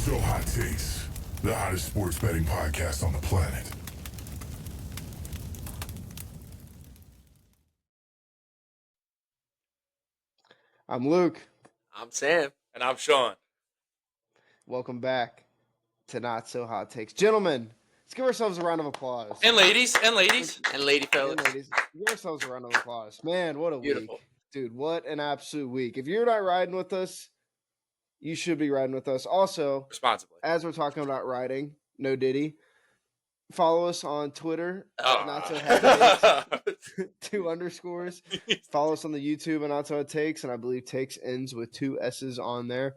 So Hot Takes, the hottest sports betting podcast on the planet. I'm Luke. I'm Sam. And I'm Sean. Welcome back to Not So Hot Takes. Gentlemen, let's give ourselves a round of applause. And ladies. And lady fellas. And ladies, give ourselves a round of applause. Man, what a Beautiful. week. Dude, what an absolute week. If you're not riding with us, you should be riding with us. Also, Responsibly. as we're talking about riding, no Diddy, follow us on Twitter at Not So Hot Takes, 2 underscores. Follow us on the YouTube at Not So Hot Takes, and I believe Takes ends with 2 S's on there.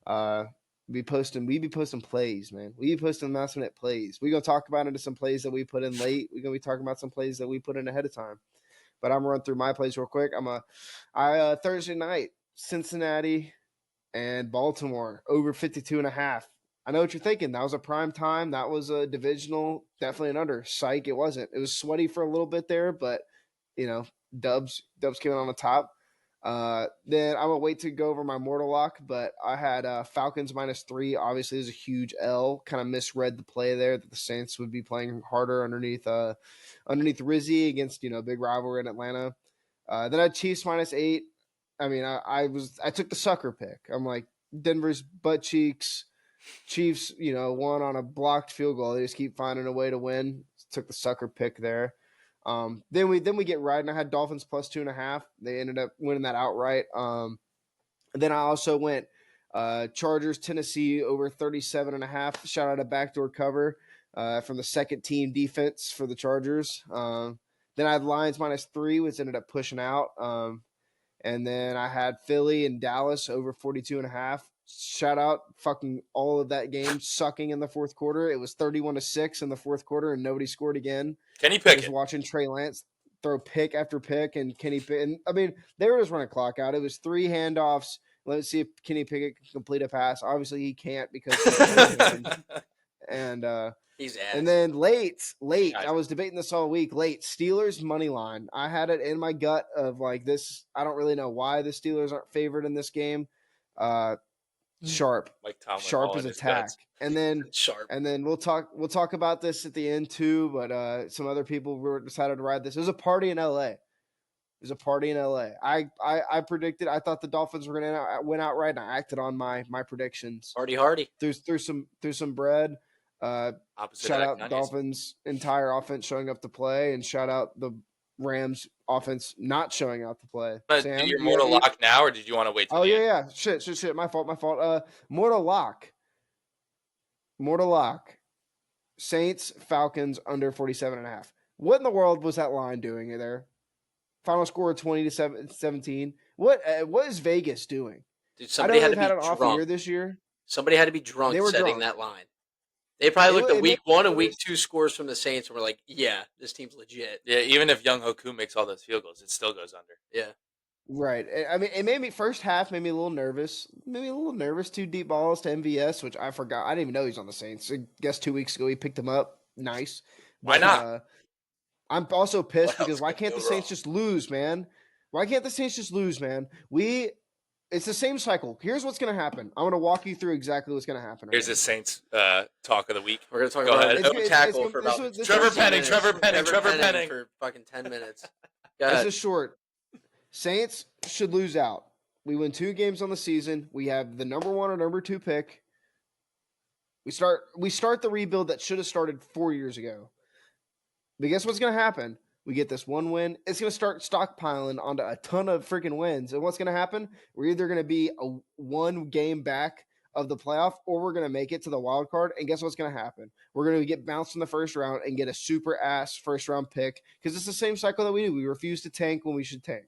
We be posting plays, man. We be posting last minute plays. We're gonna talk about into some plays that we put in late. We're gonna be talking about some plays that we put in ahead of time. But I'm gonna run through my plays real quick. Thursday night, Cincinnati and Baltimore over 52.5. I know what you're thinking. That was a prime time. That was a divisional, definitely an under. Psych, it wasn't. It was sweaty for a little bit there, but Dubs came in on the top. Then I'm gonna wait to go over my mortal lock, but I had Falcons -3. Obviously, there's a huge L. Kind of misread the play there that the Saints would be playing harder underneath Rizzy against big rivalry in Atlanta. Then I had Chiefs -8. I mean, I took the sucker pick. I'm like Denver's butt cheeks. Chiefs, won on a blocked field goal. They just keep finding a way to win. Took the sucker pick there. Then we get right, and I had Dolphins +2.5. They ended up winning that outright. Then I also went Chargers Tennessee over 37.5. Shout out a backdoor cover from the second team defense for the Chargers. Then I had Lions -3, which ended up pushing out. And then I had Philly and Dallas over 42.5. Shout out fucking all of that game sucking in the fourth quarter. It was 31-6 in the fourth quarter, and nobody scored again. Kenny Pickett. Just watching Trey Lance throw pick after pick, and Kenny Pickett. And, I mean, they were just running clock out. It was 3 handoffs. Let's see if Kenny Pickett can complete a pass. Obviously, he can't because and He's ass. and then late, Nice. I was debating this all week. Late, Steelers money line. I had it in my gut of like this. I don't really know why the Steelers aren't favored in this game. Sharp, Like Tomlin Sharp all is in his attack, guts. and then Sharp. we'll talk about this at the end too. But some other people were decided to ride this. It was a party in L.A. I predicted. I thought the Dolphins were going to win outright, and I acted on my predictions. Hardy Hardy. Through some bread. Opposite Shout of out Onions. Dolphins' entire offense showing up to play, and shout out the Rams' offense not showing out to play. But Sam, do your you mortal have- lock now, or did you want to wait till Oh the end? yeah. Shit. My fault. Mortal lock. Saints, Falcons under 47.5. What in the world was that line doing there? Final score 20-17. What is Vegas doing? Dude, I somebody know had they've to had be an off drunk. year this year. Somebody had to be drunk They were setting drunk. that line. They probably looked at It week made- 1 and week 2 scores from the Saints and were like, yeah, this team's legit. Yeah, even if Young Hoku makes all those field goals, it still goes under. Yeah. Right. I mean, it made me first half made me a little nervous. 2 deep balls to MVS, which I forgot. I didn't even know he's on the Saints. I guess 2 weeks ago he picked him up. Nice. Why not? I'm also pissed What else because why could can't go the Saints wrong? just lose, man? Why can't the Saints just lose, man? It's the same cycle. Here's what's gonna happen. I'm gonna walk you through exactly what's gonna happen. Here's the Saints talk of the week. We're going to talk Go about ahead. no It's- tackle it's- for this about was- Trevor 15 Penning, minutes. Trevor Penning. for fucking 10 minutes. Go This ahead. is short. Saints should lose out. We win 2 games on the season. We have the number 1 or number 2 pick. We start the rebuild that should have started 4 years ago. But guess what's going to happen? We get this 1 win. It's going to start stockpiling onto a ton of freaking wins. And what's going to happen? We're either going to be a 1 game back of the playoff, or we're going to make it to the wild card. And guess what's going to happen? We're going to get bounced in the first round and get a super ass first round pick because it's the same cycle that we do. We refuse to tank when we should tank.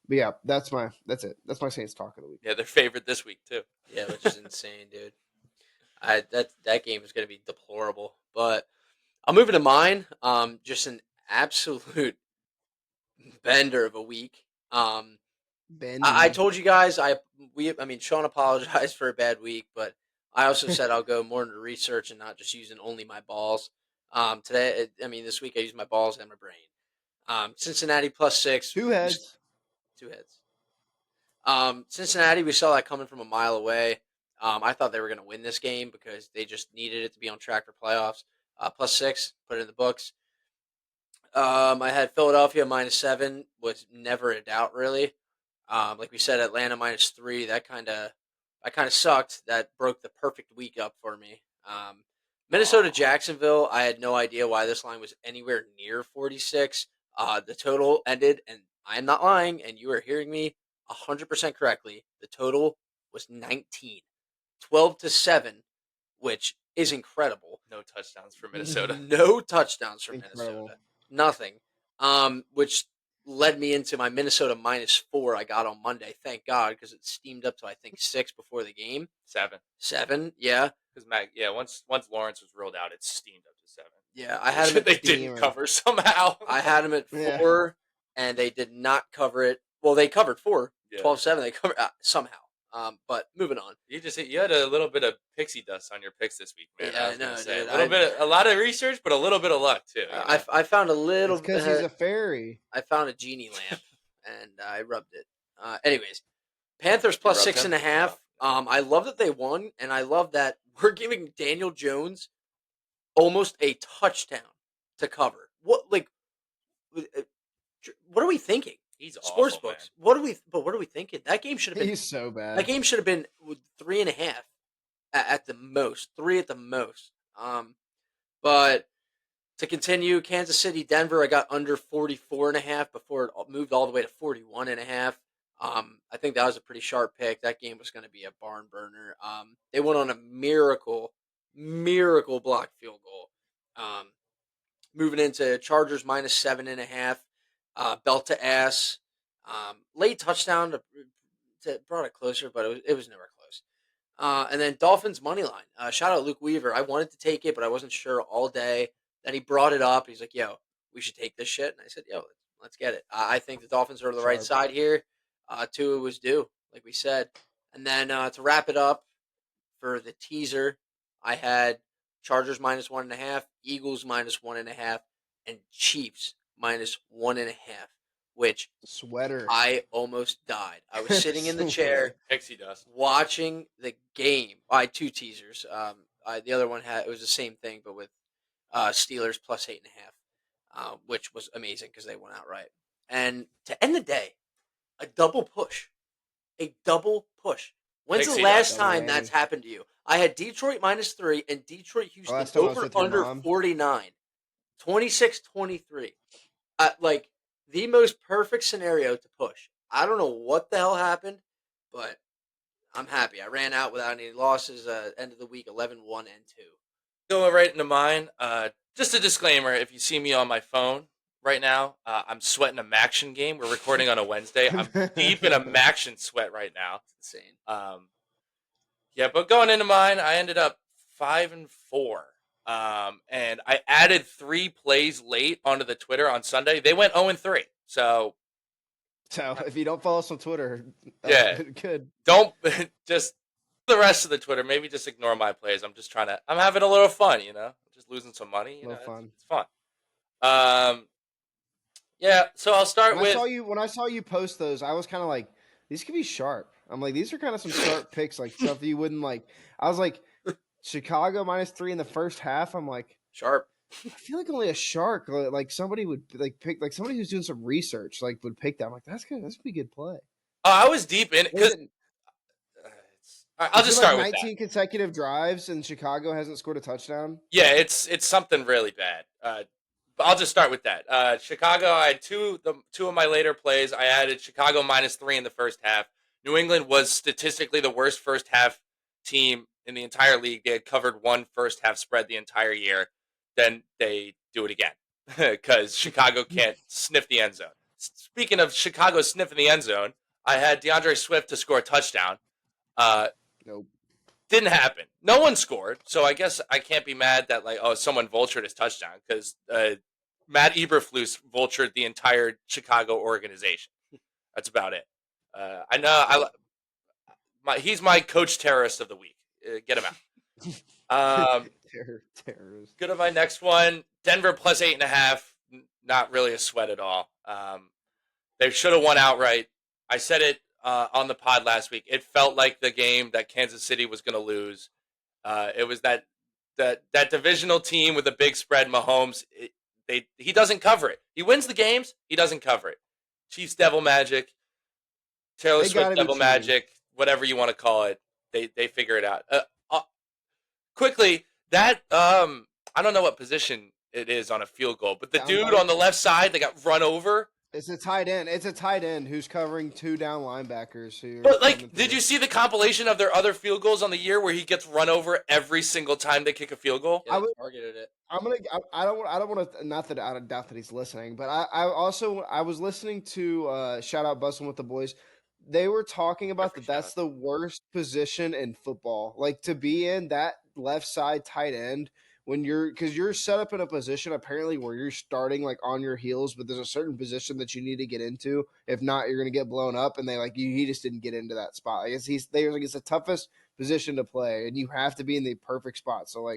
But yeah, that's it. That's my Saints talk of the week. Yeah, they're favored this week too. Yeah, which is insane, dude. That game is going to be deplorable. But I'm moving to mine. Just an absolute bender of a week. Ben, I told you guys. I mean, Sean apologized for a bad week, but I also said I'll go more into research and not just using only my balls. This week I used my balls and my brain. Cincinnati +6. 2 heads. 2 heads. Cincinnati, we saw that coming from a mile away. I thought they were going to win this game because they just needed it to be on track for playoffs. +6, put it in the books. I had Philadelphia -7, was never a doubt really. Like we said, Atlanta -3. That kind of sucked. That broke the perfect week up for me. Minnesota Jacksonville. I had no idea why this line was anywhere near 46. The total ended, and I am not lying, and you are hearing me 100% correctly. The total was 19, 12-7, which is incredible. No touchdowns for Minnesota. No touchdowns for Incredible. Minnesota. Nothing. Which led me into my Minnesota -4 I got on Monday. Thank God, because it steamed up to I think 6 before the game. 7. 7, yeah. Because once Lawrence was ruled out, it steamed up to 7. Yeah, I had them They at didn't steamer. cover somehow. I had them at 4, Yeah. and they did not cover it. Well, they covered 4, Yeah. 12-7. They covered somehow. But moving on. You had a little bit of pixie dust on your picks this week, man. Yeah, I was I know, gonna say. dude. A lot of research, but a little bit of luck too. I found a little. It's because he's a fairy. I found a genie lamp and I rubbed it. Anyways, Panthers You rubbed +6.5. him? I love that they won, and I love that we're giving Daniel Jones almost a touchdown to cover. What are we thinking? He's Sports awful, books. What are we thinking? That game should have been. He's so bad. That game should have been 3.5 at the most. 3 at the most. But to continue, Kansas City, Denver, I got under 44.5 before it moved all the way to 41.5. I think that was a pretty sharp pick. That game was going to be a barn burner. They went on a miracle block field goal. Moving into Chargers -7.5. Belt to ass. Late touchdown to brought it closer, but it was never close. And then Dolphins money line. Shout out Luke Weaver. I wanted to take it, but I wasn't sure all day. Then he brought it up. He's like, "Yo, we should take this shit." And I said, "Yo, let's get it." I think the Dolphins are on the right Sharp. side here. Tua was due, like we said. And then to wrap it up for the teaser, I had Chargers -1.5, Eagles -1.5, and Chiefs -1.5, which Sweater. I almost died. I was sitting in the chair Pixie dust. watching the game. I had 2 teasers. The other one it was the same thing, but with Steelers +8.5, which was amazing because they went outright. And to end the day, a double push. When's Pixie the last dust. time Double that's whammy. happened to you? I had Detroit -3 and Detroit Houston Last time I was over with your under mom. 49. 26-23. Like the most perfect scenario to push. I don't know what the hell happened, but I'm happy. I ran out without any losses. End of the week, 11-1 and 2. Going right into mine. Just a disclaimer: if you see me on my phone right now, I'm sweating a Maction game. We're recording on a Wednesday. I'm deep in a Maction sweat right now. It's insane. Yeah, but going into mine, I ended up 5-4. And I added 3 plays late onto the Twitter on Sunday. They went 0-3. So So if you don't follow us on Twitter, Yeah. good. don't just the rest of the Twitter. Maybe just ignore my plays. I'm having a little fun, just losing some money. Little fun. It's fun. Yeah. So I'll start When with. I saw you post those, I was kind of like, these could be sharp. I'm like, these are kind of some sharp picks, like stuff that you wouldn't like. I was like, Chicago -3 in the first half. I'm like, Sharp. I feel like only a shark, like somebody would like pick, like somebody who's doing some research, like would pick that. I'm like, that's good. That's a pretty good play. Oh, I was deep in it because. I'll just start with 19 that. consecutive drives and Chicago hasn't scored a touchdown. Yeah, it's something really bad. But I'll just start with that. Chicago, I had two of my later plays. I added Chicago -3 in the first half. New England was statistically the worst first half team in the entire league. They had covered one first half spread the entire year. Then they do it again because Chicago can't sniff the end zone. Speaking of Chicago sniffing the end zone, I had DeAndre Swift to score a touchdown. Nope. Didn't happen. No one scored, so I guess I can't be mad that someone vultured his touchdown because Matt Eberflus vultured the entire Chicago organization. That's about it. I know. He's my coach terrorist of the week. Get him out. Terrorist. Good on my next one. Denver +8.5. Not really a sweat at all. They should have won outright. I said it on the pod last week. It felt like the game that Kansas City was going to lose. It was that divisional team with a big spread. Mahomes, he doesn't cover it. He wins the games. He doesn't cover it. Chiefs Devil Magic, Taylor They Swift gotta be Devil cheating. Magic, whatever you want to call it. They figure it out. Quickly, that I don't know what position it is on a field goal, but the Down dude by- on the left side that got run over. It's a tight end. It's a tight end who's covering 2 down linebackers. But like, did you see the compilation of their other field goals on the year where he gets run over every single time they kick a field goal? Yeah, I they would- targeted it. I don't want to. Not that I don't doubt that he's listening, but I was listening to shout out Bustin' with the Boys. They were talking about Every that's the worst position in football. Like to be in that left side tight end when because you're set up in a position apparently where you're starting like on your heels, but there's a certain position that you need to get into. If not, you're gonna get blown up. And he just didn't get into that spot. I guess it's the toughest position to play, and you have to be in the perfect spot. So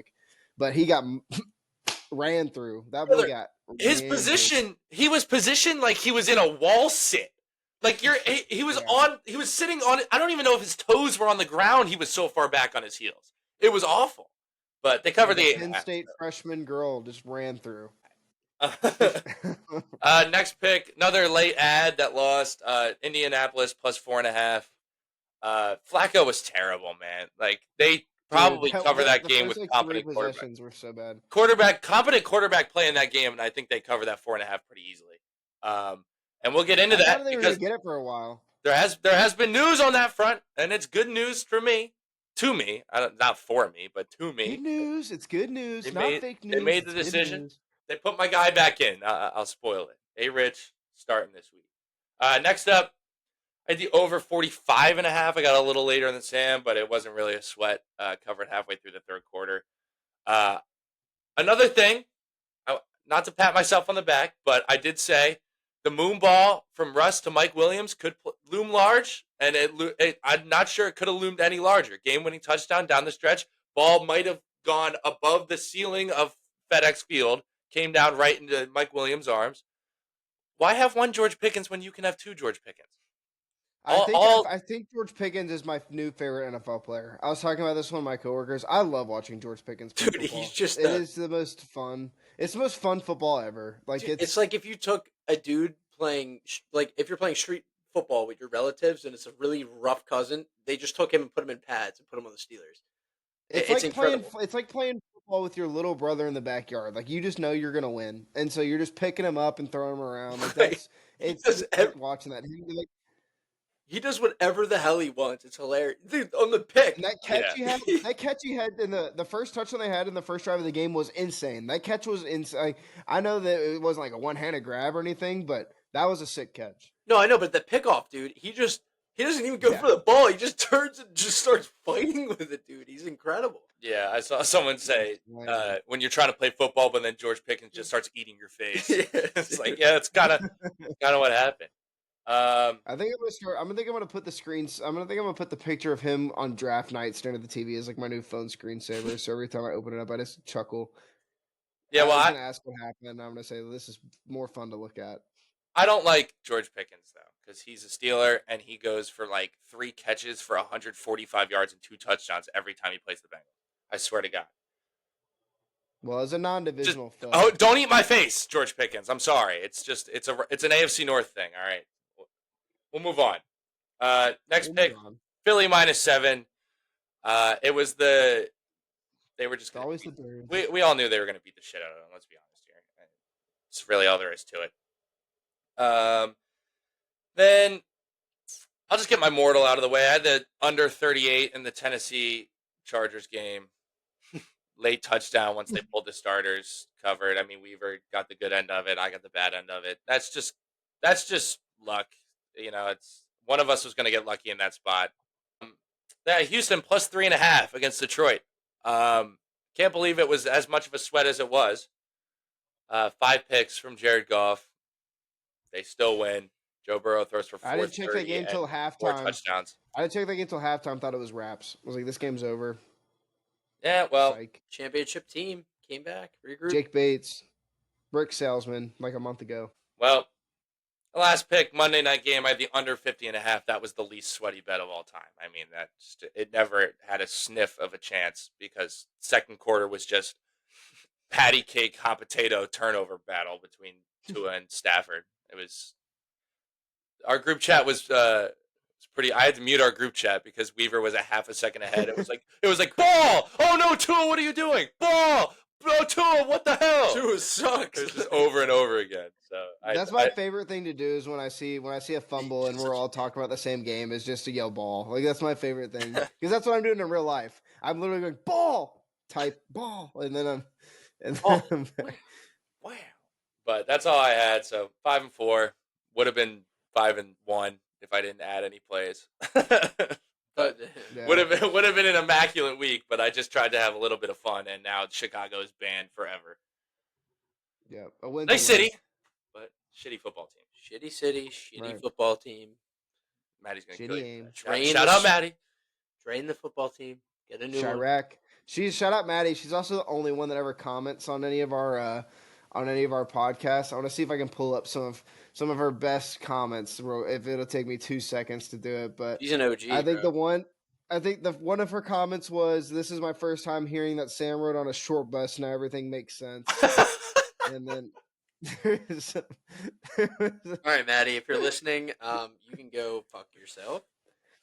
but he got ran through. That boy got His ran position, he was positioned like he was in a wall sit. Like he was Yeah. he was sitting on it. I don't even know if his toes were on the ground. He was so far back on his heels. It was awful. But they covered the through. 8.5. Penn State freshman girl just ran through. Next pick, another late ad that lost. Indianapolis plus 4.5. Flacco was terrible, man. Like they probably cover that game with competent quarterback. Possessions were so bad. Competent quarterback play in that game, and I think they cover that 4.5 pretty easily. And we'll get into I that thought they were because gonna get it for a while. there has been news on that front, and it's good news for me. To me, not for me, but to me. Good news. It's good news. They Not made- fake they news. made the it's good decision. news. They put my guy back in. I'll spoil it. A-Rich starting this week. Next up, I had the over 45.5. I got a little later than Sam, but it wasn't really a sweat. Covered halfway through the third quarter. Another thing, not to pat myself on the back, but I did say the moon ball from Russ to Mike Williams could loom large, and I'm not sure it could have loomed any larger. Game-winning touchdown down the stretch. Ball might have gone above the ceiling of FedEx Field, came down right into Mike Williams' arms. Why have one George Pickens when you can have two George Pickens? I think George Pickens is my new favorite NFL player. I was talking about this with one of my coworkers. I love watching George Pickens play Dude, football. he's just It is the most fun. It's the most fun football ever. Like Dude, it's like if you took a dude playing, like if you're playing street football with your relatives and it's a really rough cousin, they just took him and put him in pads and put him on the Steelers. It's It's like playing. incredible. It's like playing football with your little brother in the backyard. Like you just know you're gonna win, and so you're just picking him up and throwing him around. Like Right. that's it's does just like watching that. He does whatever the hell he wants. It's hilarious. Dude, on the pick. And that catch Yeah. that catch he had in the first touchdown they had in the first drive of the game was insane. That catch was insane. I know that it wasn't like a one-handed grab or anything, but that was a sick catch. No, I know, but the pickoff, dude, he doesn't even go Yeah. for the ball. He just turns and just starts fighting with it, dude. He's incredible. Yeah, I saw someone say when you're trying to play football, but then George Pickens just starts eating your face. It's like, yeah, that's kind of what happened. I think I'm gonna start. I'm gonna put the screens. I'm gonna put the picture of him on draft night staring at the TV as like my new phone screensaver. So every time I open it up, I just chuckle. Yeah, well, I was I gonna ask what happened. And I'm gonna say this is more fun to look at. don't like George Pickens though because he's a Steeler and he goes for like 3 catches for 145 yards and 2 touchdowns every time he plays the Bengals. I swear to God. Well, as a non-divisional foe, Oh, don't eat my face, George Pickens. I'm sorry. It's an AFC North thing. All right, we'll move on. Next we'll pick, move on. Philly -7. It was they were just It's always the birds. we all knew they were going to beat the shit out of them. Let's be honest here. It's really all there is to it. Then I'll just get my mortal out of the way. I had the under 38 in the Tennessee Chargers game. Late touchdown once they pulled the starters covered. I mean, Weaver got the good end of it. I got the bad end of it. That's just luck. You know, it's one of us was going to get lucky in that spot. Houston plus 3.5 against Detroit. Can't believe it was as much of a sweat as it was. 5 picks from Jared Goff. They still win. Joe Burrow throws for 430. I didn't check that game till 4 halftime. touchdowns. I didn't check that game till halftime. Thought it was wraps. I was like, this game's over. Yeah, well, Psych. Championship team came back, regrouped. Jake Bates, brick salesman, like a month ago. well, The last pick, Monday night game, I had the under 50.5. That was the least sweaty bet of all time. I mean, it never had a sniff of a chance because second quarter was just patty cake, hot potato turnover battle between Tua and Stafford. It was our group chat was pretty. I had to mute our group chat because Weaver was a half a second ahead. It was like ball. Oh no, Tua, what are you doing? Ball. Bro, Tua, what the hell? Tua sucks. It was just over and over again. So That's my favorite thing to do is when I see a fumble and we're all talking about the same game is just to yell ball. Like that's my favorite thing because that's what I'm doing in real life. I'm literally going ball, type ball, and then I'm wow. But that's all I had. So 5-4 would have been 5-1 if I didn't add any plays. But yeah. would have been an immaculate week. But I just tried to have a little bit of fun, and now Chicago is banned forever. Yeah, Nice city, but shitty football team. Shitty city, shitty Right. football team. Maddie's gonna Shitty kill you. aim. Shout out Maddie. Drain the football team. Get a new one. Chirac. Shout out Maddie. She's also the only one that ever comments on any of our podcasts. I want to see if I can pull up some of her best comments. If it'll take me 2 seconds to do it, but He's an OG. I think bro. one of her comments was, "This is my first time hearing that Sam rode on a short bus. Now everything makes sense." And then All right, Maddie, if you're listening, you can go fuck yourself.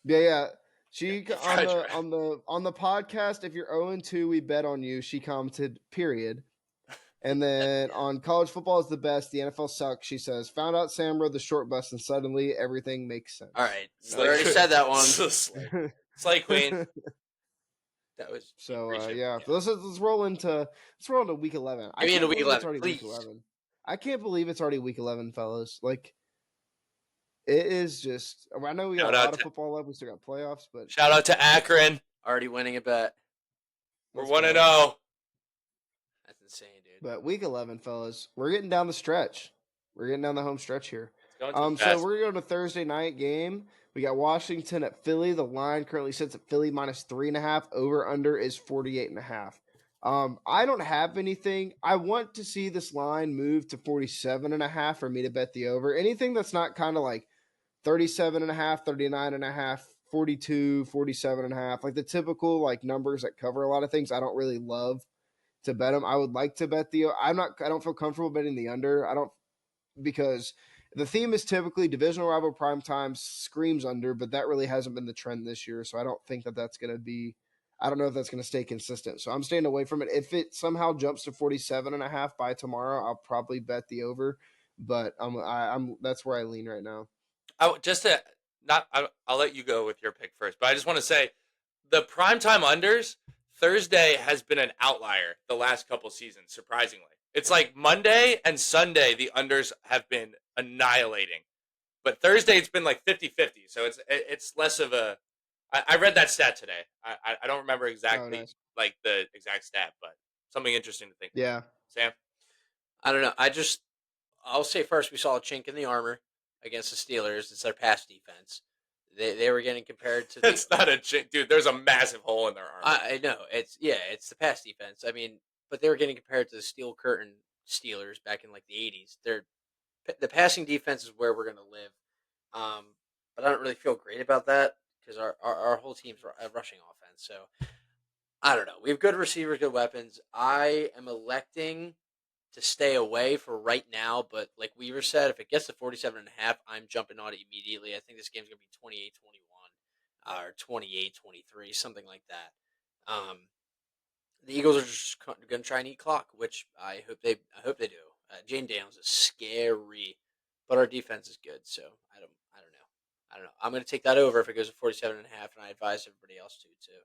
yeah. She Try. on the podcast. If you're 0-2, we bet on you. She commented, period. And then on college football is the best. The NFL sucks. She says, found out Sam rode the short bus and suddenly everything makes sense. All right, Slay we already Queen. said that one. Slay Queen. That was So Appreciate it. yeah, let's roll into week 11. Give me into week believe it's 11, already week please. 11. I can't believe it's already week 11, fellas. Like it is just. I know we got Shout a out lot of to- football left. We still got playoffs, but Shout out to Akron. already winning a bet. We're let's 1-0. go. That's insane, dude. But week 11, fellas, we're getting down the stretch. We're getting down the home stretch here. It's going too So fast. we're going to Thursday night game. We got Washington at Philly. The line currently sits at Philly minus 3.5. Over under is 48.5. I don't have anything. I want to see this line move to 47.5 for me to bet the over. Anything that's not kind of like 37.5, 39.5, 42, 47.5, like the typical like numbers that cover a lot of things. I don't really love to bet them. I would like to bet I don't feel comfortable betting the under. Because the theme is typically divisional rival prime time screams under, but that really hasn't been the trend this year. So I don't think that's going to be. I don't know if that's going to stay consistent. So I'm staying away from it. If it somehow jumps to 47.5 by tomorrow, I'll probably bet the over. But I'm that's where I lean right now. I'll let you go with your pick first, but I just want to say the primetime unders, Thursday has been an outlier the last couple seasons, surprisingly. It's like Monday and Sunday, the unders have been annihilating. But Thursday, it's been like 50-50. So it's less of a... I read that stat today. I don't remember exactly nice. like the exact stat, but something interesting to think about. Yeah. Sam? I don't know. I'll say first, we saw a chink in the armor against the Steelers. It's their pass defense. They were getting compared to. It's not a chink, dude. There's a massive hole in their arm. I know it's the pass defense. I mean, but they were getting compared to the Steel Curtain Steelers back in like the '80s. The passing defense is where we're gonna live. But I don't really feel great about that because our whole team's a rushing offense. So I don't know. We have good receivers, good weapons. I am electing to stay away for right now, but like Weaver said, if it gets to 47.5, I'm jumping on it immediately. I think this game's going to be 28-21 or 28-23, something like that. The Eagles are just going to try and eat clock, which I hope they do. Jane Daniels is scary, but our defense is good, so I don't know. I'm going to take that over if it goes to 47.5, and I advise everybody else to too.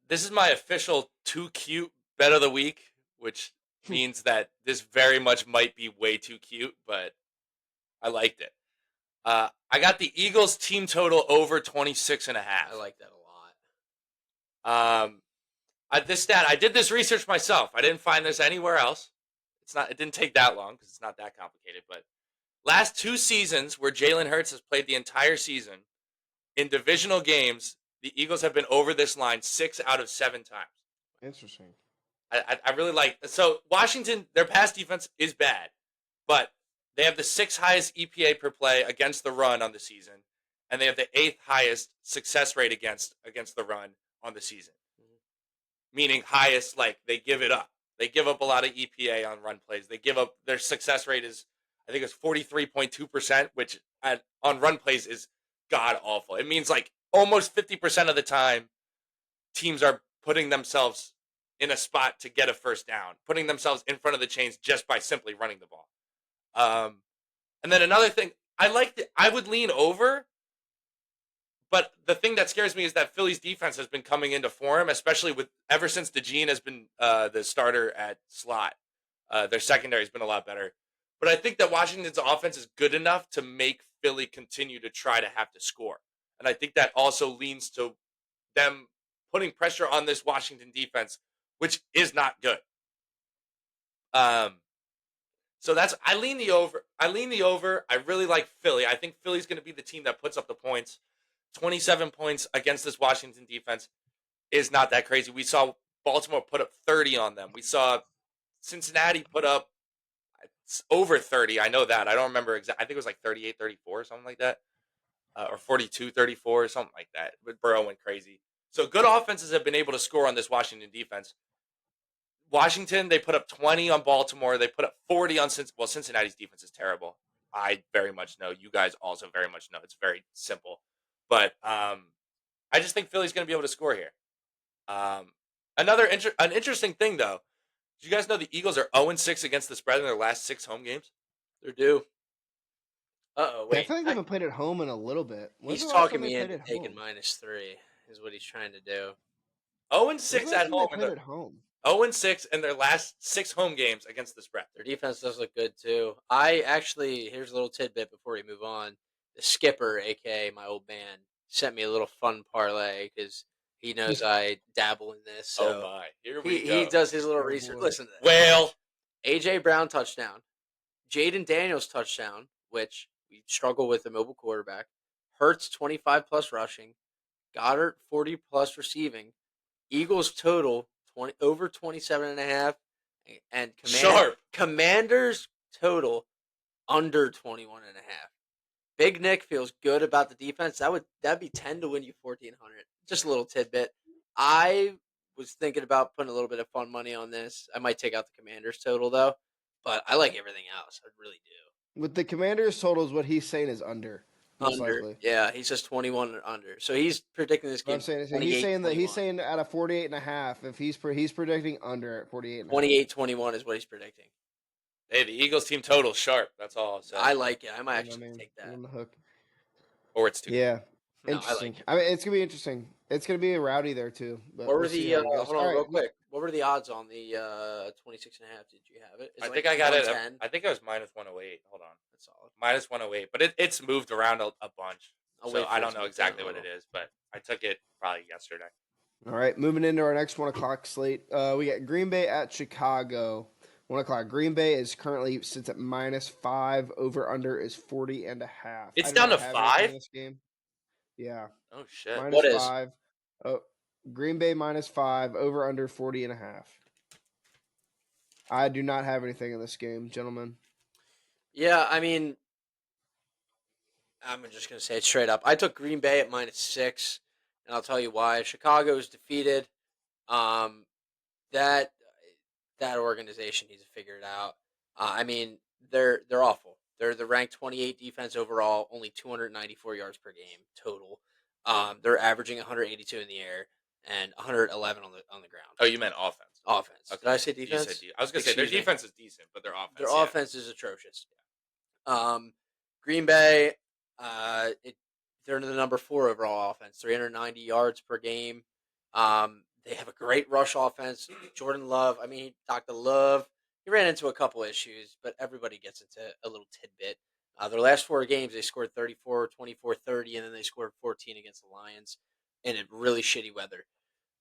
This is my official too cute bet of the week, which means that this very much might be way too cute, but I liked it. I got the Eagles team total over 26.5. I like that a lot. This stat, I did this research myself. I didn't find this anywhere else. It didn't take that long because it's not that complicated, but last 2 seasons where Jalen Hurts has played the entire season in divisional games, the Eagles have been over this line 6 out of 7 times. Interesting. I really like. So Washington, their pass defense is bad, but They have the 6th highest EPA per play against the run on the season, and they have the 8th highest success rate against the run on the season. Meaning highest, like they give it up. They give up a lot of EPA on run plays. They give up their success rate is, I think it's 43.2%, which on run plays is god awful. It means like almost 50% of the time, teams are putting themselves in a spot to get a first down, putting themselves in front of the chains just by simply running the ball. And then another thing, I would lean over, but the thing that scares me is that Philly's defense has been coming into form, especially ever since DeGene has been the starter at slot. Their secondary has been a lot better. But I think that Washington's offense is good enough to make Philly continue to try to have to score. And I think that also leans to them putting pressure on this Washington defense, which is not good. So I lean the over. I really like Philly. I think Philly's going to be the team that puts up the points. 27 points against this Washington defense is not that crazy. We saw Baltimore put up 30 on them. We saw Cincinnati put up over 30. I know that. I don't remember exactly. I think it was like 38, 34 or something like that. Or 42, 34 or something like that. But Burrow went crazy. So good offenses have been able to score on this Washington defense. Washington, they put up 20 on Baltimore. They put up 40 on Cincinnati. Well, Cincinnati's defense is terrible. I very much know. You guys also very much know. It's very simple. But I just think Philly's going to be able to score here. An interesting thing, though. Did you guys know the Eagles are 0-6 against the spread in their last 6 home games? They're due. Uh-oh, Yeah, I wait. feel like they haven't played at home in a little bit. When's He's the last talking time they me played into at taking home? -3 is what he's trying to do. 0-6 When's the last at time home. they played at home? 0-6 in their last 6 home games against the spread. Their defense does look good, too. Here's a little tidbit before we move on. The skipper, a.k.a. my old man, sent me a little fun parlay because he knows I dabble in this. So Oh, my. Here we go. he does his little Oh, research. boy. Listen to that. Well, A.J. Brown touchdown. Jaden Daniels touchdown, which we struggle with a mobile quarterback. Hurts 25-plus rushing. Goddard 40-plus receiving. Eagles total over 27.5. And sharp. Commanders total under 21.5. Big Nick feels good about the defense. That'd be 10 to win you 1,400. Just a little tidbit. I was thinking about putting a little bit of fun money on this. I might take out the Commanders total though, but I like everything else. I really do. With the Commanders totals, what he's saying is under. Most Under, likely. yeah, he says 21 or under. So he's predicting this What game. I'm saying is he's saying at a 48.5. If he's predicting under at 48. 28-21 is what he's predicting. Hey, the Eagles team total sharp. That's all I'll say. I like it. I might actually take that. On the hook. Or it's too. Yeah. No, Interesting. I like it. mean, it's gonna be interesting. It's gonna be rowdy there too. But What were we'll see the how it goes. hold on All real right, quick? What were the odds on the 26.5? Did you have it? I think I got it. 110? I think it was -108. Hold on. That's solid. -108. But it's moved around a bunch. I'll So wait for I it don't to know move exactly down a what it little. is, but I took it probably yesterday. All right, moving into our next 1:00 slate. We got Green Bay at Chicago. 1:00. Green Bay is currently sits at -5. Over under is 40.5. It's I do down not to have 5? anything in this game. Yeah. Oh shit. Minus What is? 5. Oh, Green Bay -5. Over under 40.5. I do not have anything in this game, gentlemen. Yeah, I mean, I'm just going to say it straight up. I took Green Bay at -6, and I'll tell you why. Chicago is defeated. That organization needs to figure it out. I mean, they're awful. They're the ranked 28 defense overall, only 294 yards per game total. They're averaging 182 in the air and 111 on the ground. Oh, you meant offense. Offense. Okay. Did I say You defense? said I was going to say their Excuse me. defense is decent, but their offense. Their yeah. offense is atrocious. Green Bay, they're the number 4 overall offense, 390 yards per game. They have a great rush offense. Jordan Love, Dr. Love, he ran into a couple issues, but everybody gets into a little tidbit. Their last 4 games, they scored 34, 24, 30, and then they scored 14 against the Lions in a really shitty weather.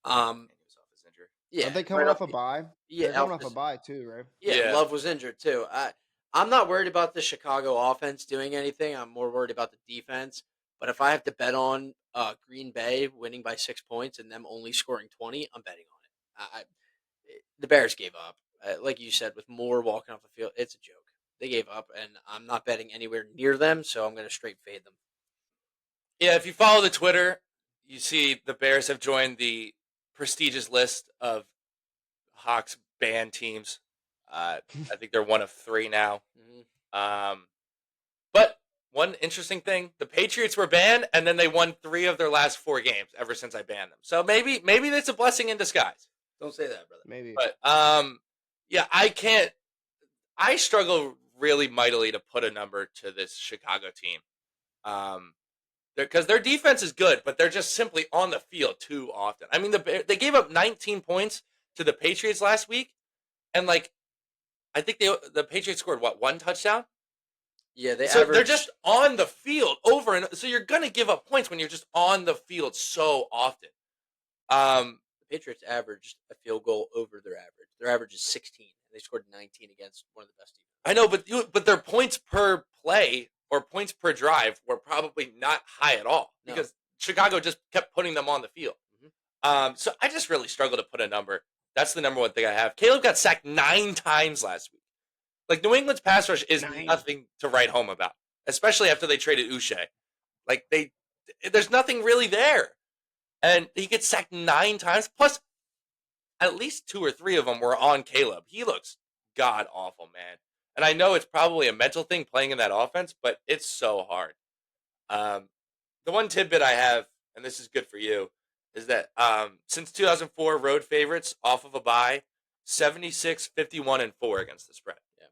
And he was off his injury. Yeah, Are they coming off a bye? Yeah, They're coming off a bye too, right? Yeah, Love was injured too. I'm not worried about the Chicago offense doing anything. I'm more worried about the defense. But if I have to bet on Green Bay winning by 6 points and them only scoring 20, I'm betting on it. The Bears gave up. Like you said, with Moore walking off the field, it's a joke. They gave up, and I'm not betting anywhere near them, so I'm going to straight fade them. Yeah, if you follow the Twitter, you see the Bears have joined the prestigious list of Hawks banned teams. I think they're one of 3 now. But one interesting thing, the Patriots were banned, and then they won 3 of their last 4 games ever since I banned them. So maybe that's a blessing in disguise. Don't say that, brother. Maybe. But yeah, I struggle really mightily to put a number to this Chicago team. Because their defense is good, but they're just simply on the field too often. I mean, they gave up 19 points to the Patriots last week, and I think the Patriots scored 1 touchdown. Yeah, they're just on the field over and so you're gonna give up points when you're just on the field so often. The Patriots averaged a field goal over their average. Their average is 16. They scored 19 against one of the best teams. I know, but their points per play or points per drive were probably not high at all because Chicago just kept putting them on the field. So I just really struggle to put a number. That's the number one thing I have. Caleb got sacked 9 times last week. New England's pass rush is nothing to write home about, especially after they traded Uche. There's nothing really there. And he gets sacked 9 times. Plus, at least 2 or 3 of them were on Caleb. He looks god awful, man. And I know it's probably a mental thing playing in that offense, but it's so hard. The one tidbit I have, and this is good for you, is that since 2004, road favorites off of a bye, 76, 51, and 4 against the spread. Yeah.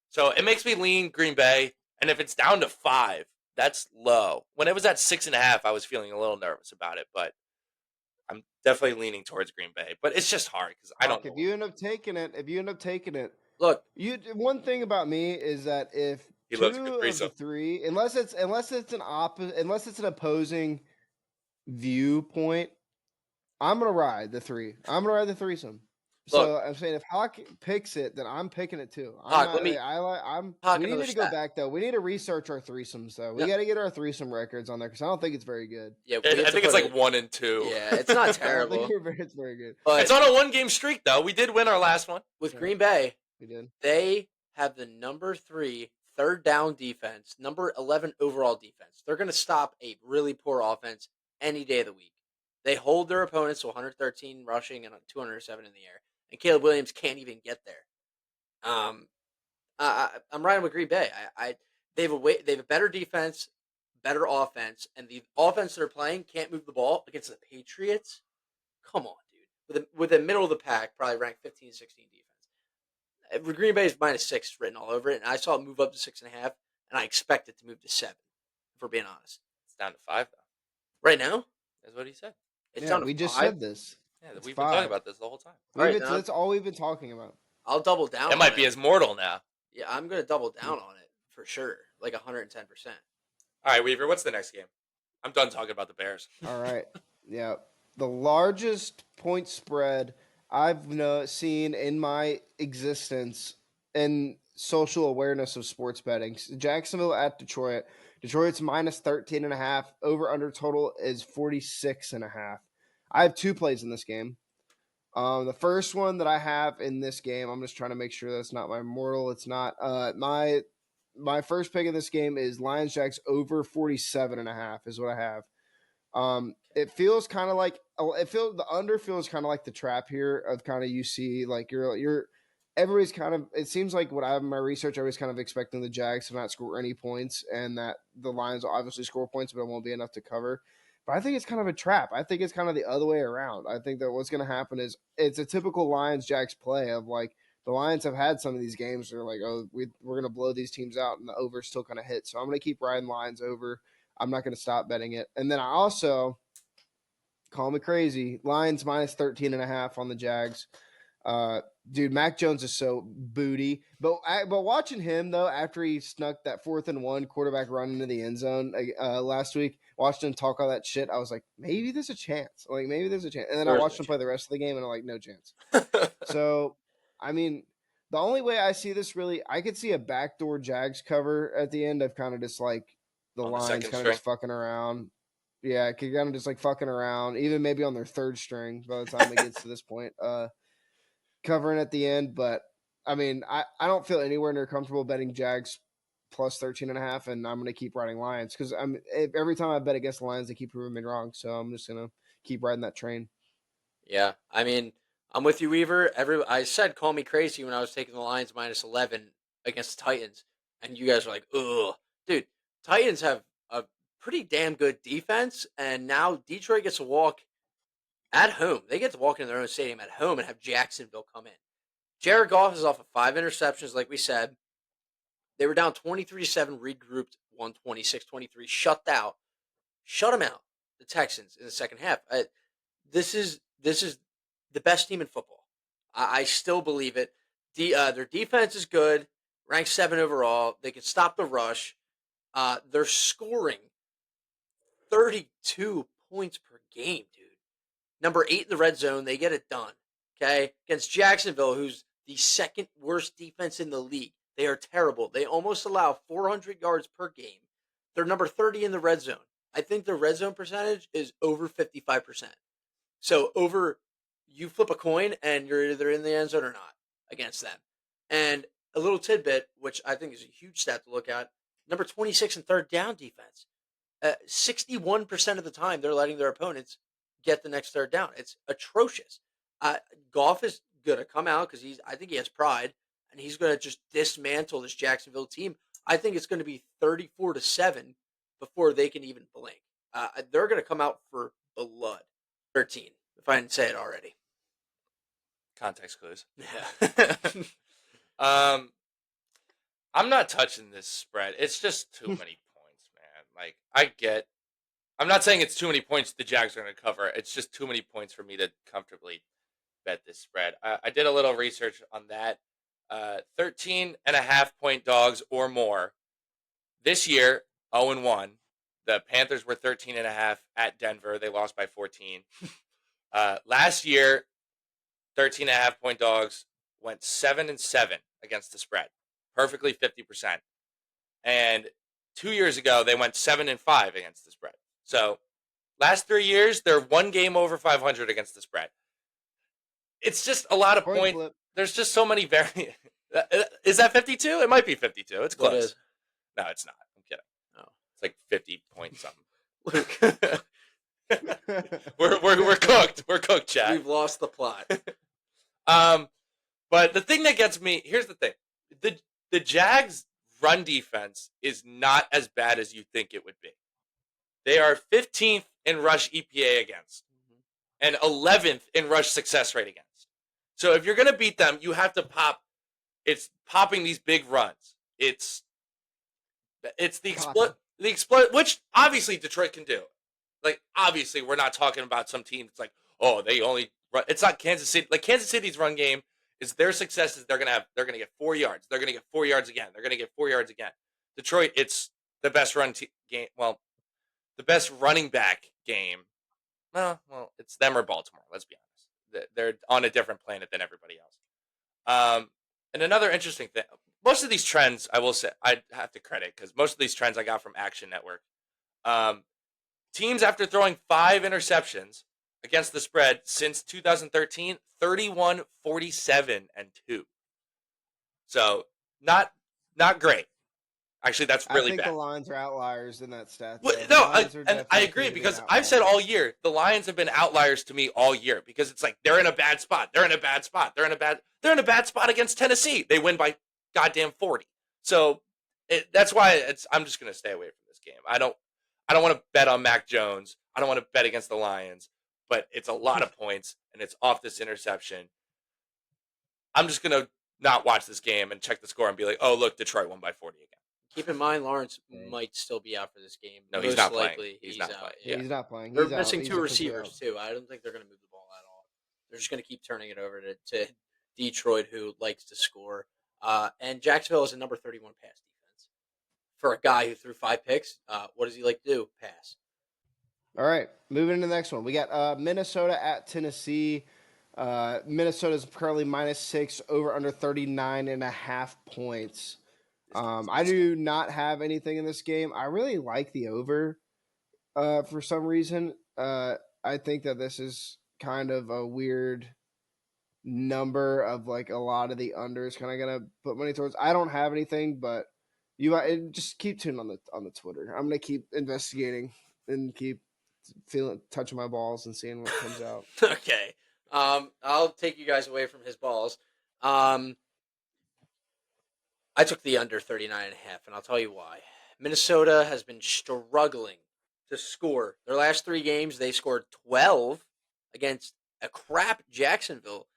So it makes me lean Green Bay, and if it's down to 5, that's low. When it was at 6.5, I was feeling a little nervous about it, but I'm definitely leaning towards Green Bay. But it's just hard because I don't know. If you end up taking it, look. One thing about me is that if he 2 of the 3, unless it's an opposing viewpoint, I'm gonna ride the 3. I'm gonna ride the threesome. So I'm saying if Hawk picks it, then I'm picking it too. We need to go back though. We need to research our threesomes though. We got to get our threesome records on there because I don't think it's very good. Yeah, I think it's 1 and 2. Yeah, it's not terrible. I don't think it's very good. But it's on a 1-game streak though. We did win our last one with Green Bay. We did. They have the number 3 third down defense, number 11 overall defense. They're going to stop a really poor offense any day of the week. They hold their opponents to 113 rushing and 207 in the air. And Caleb Williams can't even get there. I'm riding with Green Bay. They have a better defense, better offense, and the offense they're playing can't move the ball against the Patriots. Come on, dude. With a middle of the pack, probably ranked 15, 16 defense. Green Bay is -6 written all over it, and I saw it move up to 6.5, and I expect it to move to 7. If we're being honest, it's down to 5 though. Right now, that's what he said. It's down to we 5? just said this. Yeah, we've been talking about this the whole time. That's all we've been talking about. I'll double down. It might be as mortal now. Yeah, I'm going to double down on it for sure, 110%. All right, Weaver, what's the next game? I'm done talking about the Bears. All right. Yeah. The largest point spread I've seen in my existence and social awareness of sports betting. Jacksonville at Detroit. Detroit's -13.5. Over under total is 46.5. I have 2 plays in this game. The first one that I have in this game, I'm just trying to make sure that's not my mortal. It's not. My first pick in this game is Lions Jacks over 47.5 is what I have. It feels kind of like the under feels kind of like the trap here of kind of you see you're everybody's kind of, it seems like what I have in my research, I was kind of expecting the Jags to not score any points and that the Lions will obviously score points, but it won't be enough to cover. But I think it's kind of a trap. I think it's kind of the other way around. I think that what's going to happen is it's a typical Lions-Jags play of the Lions have had some of these games where we're going to blow these teams out and the over still kind of hits. So I'm going to keep riding Lions over. I'm not going to stop betting it. And then I also, call me crazy, Lions -13.5 on the Jags. Dude, Mac Jones is so booty. But watching him, though, after he snuck that 4th and 1 quarterback run into the end zone last week, watched him talk all that shit, I was like, maybe there's a chance. Maybe there's a chance. And then I watched him play the rest of the game, and I'm like, no chance. So, I mean, the only way I see this really, I could see a backdoor Jags cover at the end of kind of just the Lions kind of just fucking around. Yeah, kind of just fucking around, even maybe on their 3rd string by the time it gets to this point. Covering at the end, but I mean, I don't feel anywhere near comfortable betting Jags plus 13.5, and I'm going to keep riding Lions because every time I bet against the Lions, they keep proving me wrong. So I'm just going to keep riding that train. Yeah, I mean, I'm with you, Weaver. I said call me crazy when I was taking the Lions minus 11 against the Titans, and you guys were like, "Ugh, dude." Titans have a pretty damn good defense, and now Detroit gets to walk at home. They get to walk in their own stadium at home and have Jacksonville come in. Jared Goff is off of 5 interceptions, like we said. They were down 23-7, regrouped, won 26-23, shut them out. The Texans in the second half. This is the best team in football. I still believe it. Their defense is good, ranked 7 overall. They can stop the rush. They're scoring 32 points per game, dude. Number 8 in the red zone. They get it done. Okay, against Jacksonville, who's the second worst defense in the league. They are terrible. They almost allow 400 yards per game. They're number 30 in the red zone. I think the red zone percentage is over 55%. So you flip a coin and you're either in the end zone or not against them. And a little tidbit, which I think is a huge stat to look at, number 26 in third down defense. 61% of the time they're letting their opponents get the next third down. It's atrocious. Goff is going to come out because I think he has pride, and he's going to just dismantle this Jacksonville team. I think it's going to be 34-7 before they can even blink. They're going to come out for blood. 13, if I didn't say it already. Context clues. Yeah. I'm not touching this spread. It's just too many points, man. Like, I'm not saying it's too many points the Jags are going to cover. It's just too many points for me to comfortably bet this spread. I did a little research on that. 13.5-point dogs or more. This year, 0-1. The Panthers were 13.5 at Denver. They lost by 14. Last year, 13.5-point dogs went 7-7 against the spread. Perfectly 50%. And 2 years ago, they went 7-5 against the spread. So last 3 years, they're one game over 500 against the spread. It's just a lot of points. There's just so many variants. Is that 52? It might be 52. It's close. It is. No, it's not. I'm kidding. No. It's like 50 point something. we're cooked. We're cooked, chat. We've lost the plot. But the thing that gets me, here's the thing. The Jags run defense is not as bad as you think it would be. They are 15th in rush EPA against and 11th in rush success rate against. So if you're going to beat them, you have to it's popping these big runs. It's the explode, which obviously Detroit can do. Like, obviously, we're not talking about some team that's like, oh, they only run. It's not Kansas City. Like, Kansas City's run game is their success is they're gonna get 4 yards. They're gonna get 4 yards again. They're gonna get 4 yards again. Detroit, it's the best game. Well, the best running back game. Well, it's them or Baltimore. Let's be honest. They're on a different planet than everybody else. And another interesting thing, most of these trends, I will say, I have to credit because most of these trends I got from Action Network. Teams after throwing 5 interceptions against the spread since 2013, 31, 47, and 2. So not great. Actually, that's really bad. I think the Lions are outliers in that stat. Well, no, I agree because I've said all year the Lions have been outliers to me all year because it's like they're in a bad spot. They're in a bad spot. They're in a bad spot against Tennessee. They win by goddamn 40. So that's why I'm just gonna stay away from this game. I don't want to bet on Mac Jones. I don't want to bet against the Lions, but it's a lot of points and it's off this interception. I'm just gonna not watch this game and check the score and be like, oh look, Detroit won by 40 again. Keep in mind, Lawrence might still be out for this game. No, he's not playing. He's not playing. Yeah. He's not playing. They're missing 2 receivers, too. I don't think they're going to move the ball at all. They're just going to keep turning it over to Detroit, who likes to score. And Jacksonville is a number 31 pass defense. For a guy who threw 5 picks, what does he like to do? Pass. All right, moving to the next one. We got Minnesota at Tennessee. Minnesota is currently -6, over under 39.5 points. I do not have anything in this game. I really like the over for some reason. I think that this is kind of a weird number of like a lot of the unders. Kind of gonna put money towards. I don't have anything, but just keep tuning on the Twitter. I'm gonna keep investigating and keep touching my balls and seeing what comes out. Okay. I'll take you guys away from his balls. I took the under 39.5, and I'll tell you why. Minnesota has been struggling to score. Their last 3 games, they scored 12 against a crap Jacksonville.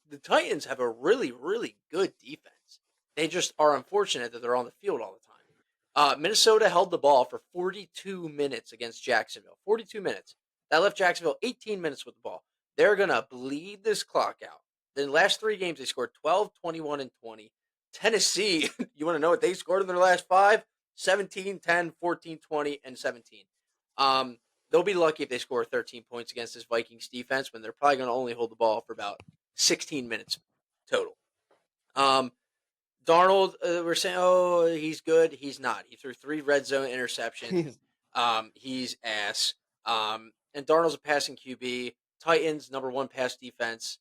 The Titans have a really, really good defense. They just are unfortunate that they're on the field all the time. Minnesota held the ball for 42 minutes against Jacksonville. 42 minutes. That left Jacksonville 18 minutes with the ball. They're going to bleed this clock out. The last 3 games, they scored 12, 21, and 20. Tennessee, you want to know what they scored in their last 5? 17, 10, 14, 20, and 17. They'll be lucky if they score 13 points against this Vikings defense when they're probably going to only hold the ball for about 16 minutes total. Darnold, we're saying, oh, he's good. He's not. He threw 3 red zone interceptions. He's ass. And Darnold's a passing QB. Titans, number 1 pass defense.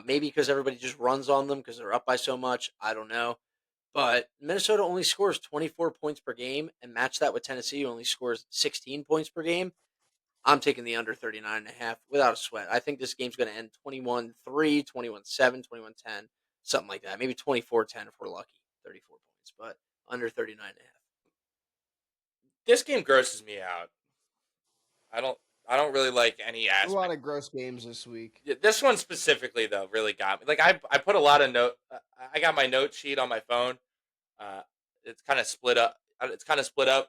Maybe because everybody just runs on them because they're up by so much. I don't know. But Minnesota only scores 24 points per game, and match that with Tennessee, who only scores 16 points per game. I'm taking the under 39.5 without a sweat. I think this game's going to end 21-3, 21-7, 21-10, something like that. Maybe 24-10 if we're lucky, 34 points, but under 39.5. This game grosses me out. I don't really like any aspect. A lot of gross games this week. This one specifically, though, really got me. Like I put a lot of note. I got my note sheet on my phone. It's kind of split up.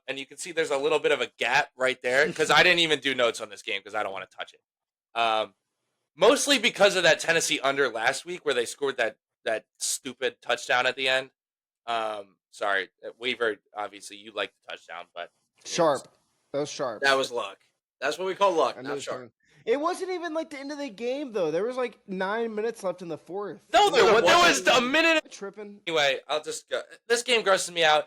And you can see there's a little bit of a gap right there because I didn't even do notes on this game because I don't want to touch it. Mostly because of that Tennessee under last week where they scored that stupid touchdown at the end. Sorry, Weaver. Obviously, you like the touchdown, but Sharp. That was sharp. That was luck. That's what we call luck, not sharp. It wasn't even like the end of the game though. There was like 9 minutes left in the 4th. No, there was a minute. Tripping. Anyway, I'll just go. This game grosses me out.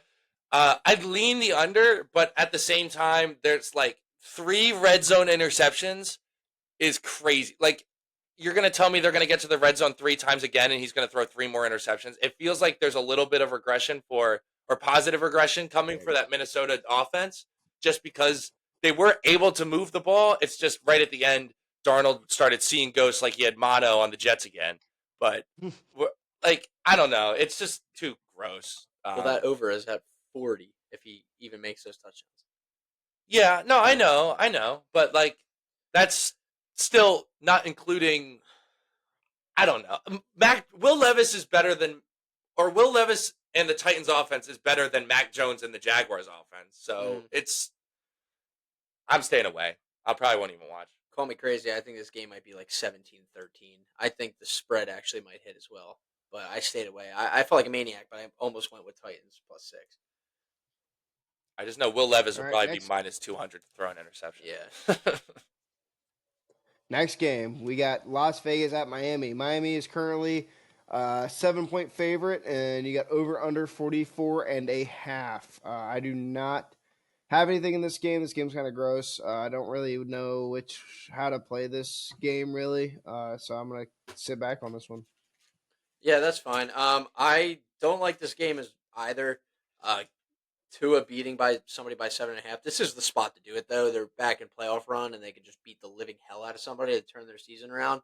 I'd lean the under, but at the same time, there's like 3 red zone interceptions is crazy. Like, you're going to tell me they're going to get to the red zone 3 times again and he's going to throw 3 more interceptions. It feels like there's a little bit of regression or positive regression coming for that Minnesota offense just because they were able to move the ball. It's just right at the end, Darnold started seeing ghosts like he had mono on the Jets again. But, like, I don't know. It's just too gross. Well, that over is at 40 if he even makes those touchdowns. Yeah, no, I know. But, like, that's still not including, I don't know. Will Levis is better than, or Will Levis and the Titans offense is better than Mac Jones and the Jaguars offense. So I'm staying away. I probably won't even watch. Call me crazy. I think this game might be like 17-13. I think the spread actually might hit as well. But I stayed away. I felt like a maniac, but I almost went with Titans +6. I just know Will Levis will probably be minus 200 to throw an interception. Yeah. Next game, we got Las Vegas at Miami. Miami is currently 7-point favorite, and you got over/under 44.5. I do not have anything in this game. This game's kind of gross. I don't really know how to play this game really, so I'm gonna sit back on this one. Yeah, that's fine. I don't like this game as either. Tua beating by somebody by 7.5. This is the spot to do it, though. They're back in playoff run, and they can just beat the living hell out of somebody to turn their season around.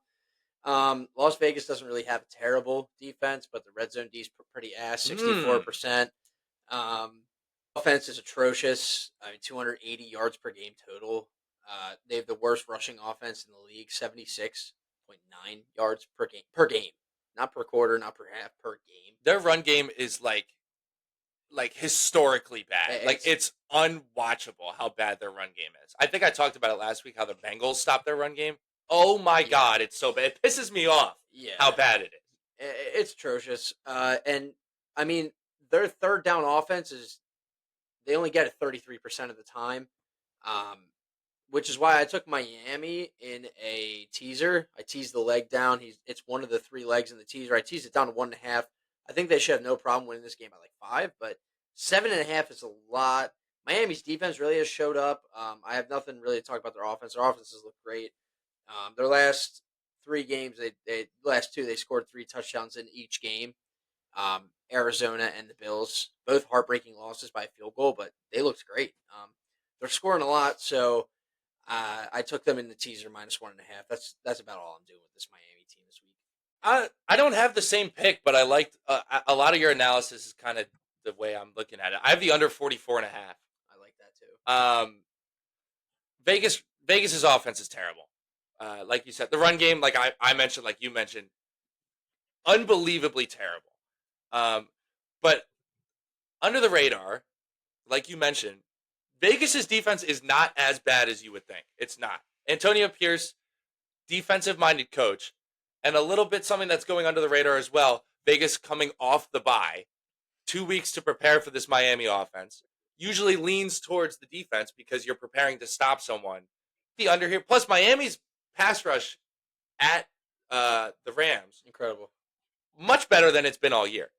Las Vegas doesn't really have a terrible defense, but the red zone D is pretty ass, 64%. Offense is atrocious. 280 yards per game total. They have the worst rushing offense in the league, 76.9 yards per game. Not per quarter, not per half, per game. Their run game is like historically bad. It's unwatchable how bad their run game is. I think I talked about it last week how the Bengals stopped their run game. Oh my God, it's so bad. It pisses me off how bad it is. It's atrocious. And I mean, their third down offense they only get it 33% of the time. Which is why I took Miami in a teaser. I teased the leg down. It's one of the 3 legs in the teaser. I teased it down to 1.5. I think they should have no problem winning this game by like 5, but 7.5 is a lot. Miami's defense really has showed up. I have nothing really to talk about their offense. Their offenses look great. Their last 3 games, they last 2 they scored 3 touchdowns in each game. Arizona and the Bills, both heartbreaking losses by a field goal, but they looked great. They're scoring a lot, so I took them in the teaser -1.5. That's about all I'm doing with this Miami team this week. I don't have the same pick, but I liked a lot of your analysis is kind of the way I'm looking at it. I have the under 44.5. I like that too. Vegas's offense is terrible. Like you said, the run game, like I mentioned, like you mentioned, unbelievably terrible. But under the radar, like you mentioned, Vegas's defense is not as bad as you would think. It's not. Antonio Pierce, defensive-minded coach, and a little bit something that's going under the radar as well. Vegas coming off the bye, 2 weeks to prepare for this Miami offense, usually leans towards the defense because you're preparing to stop someone. The under here, plus Miami's pass rush at the Rams, Incredible. much better than it's been all year.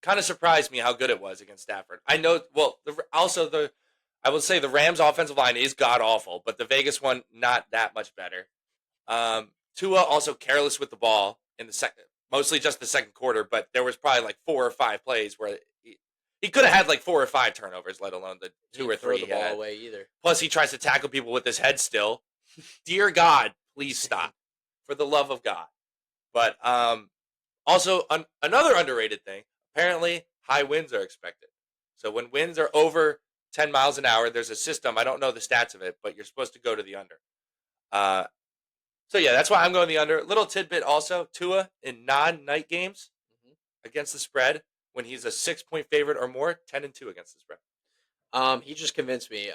Kind of surprised me how good it was against Stafford. I know. Well, I will say the Rams' offensive line is god awful, but the Vegas one not that much better. Tua also careless with the ball in the second, mostly just the second quarter, but there was probably like 4 or 5 plays where he could have had like 4 or 5 turnovers, let alone the 2 or 3 throw the he ball had. away either. Plus, he tries to tackle people with his head still. Dear God, please stop, for the love of God. But also another underrated thing. Apparently, high winds are expected. So when winds are over 10 miles an hour, there's a system. I don't know the stats of it, but you're supposed to go to the under. So, yeah, that's why I'm going the under. Little tidbit also, Tua in non-night games against the spread, when he's a 6-point favorite or more, 10-2 against the spread. He just convinced me.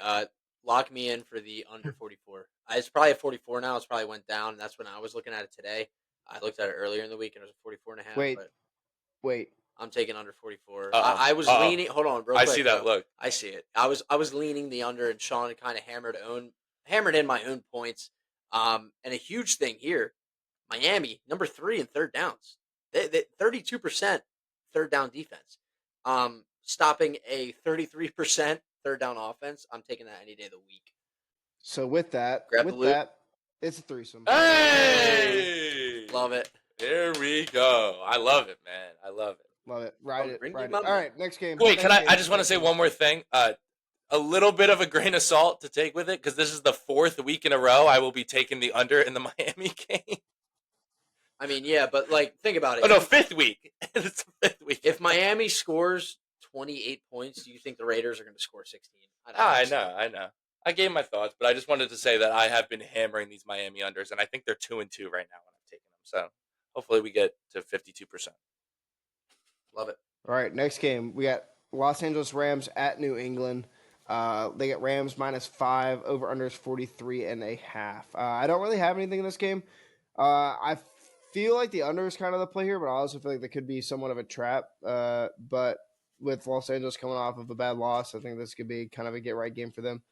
Lock me in for the under 44. It's probably at 44 now. It's probably went down. That's when I was looking at it today. I looked at it earlier in the week, and it was a 44.5. Wait. I'm taking under 44. Uh-oh. I was leaning. Hold on, real I quick. see that look. I see it. I was leaning the under, and Sean kind of hammered in my own points. And a huge thing here, Miami, number 3 in third downs. They 32% third down defense. Stopping a 33% third down offense. I'm taking that any day of the week. So with that, Grab the loot. it's a threesome. Hey! Love it. There we go. I love it, man. I love it. Love it. Ride it. Bring Ride him it. up. All right, next game. Wait, Next game. I just want to say one more thing. A little bit of a grain of salt to take with it, because this is the 4th week in a row I will be taking the under in the Miami game. I mean, yeah, but like, think about it. Oh, no, 5th week. It's the 5th week. If Miami scores 28 points, do you think the Raiders are going to score 16? I know. I gave my thoughts, but I just wanted to say that I have been hammering these Miami unders, and I think they're 2-2 right now when I'm taking them. So hopefully we get to 52%. Love it. All right, next game. We got Los Angeles Rams at New England. They get Rams -5. Over under is 43.5. I don't really have anything in this game. I feel like the under is kind of the play here, but I also feel like there could be somewhat of a trap. But with Los Angeles coming off of a bad loss, I think this could be kind of a get-right game for them.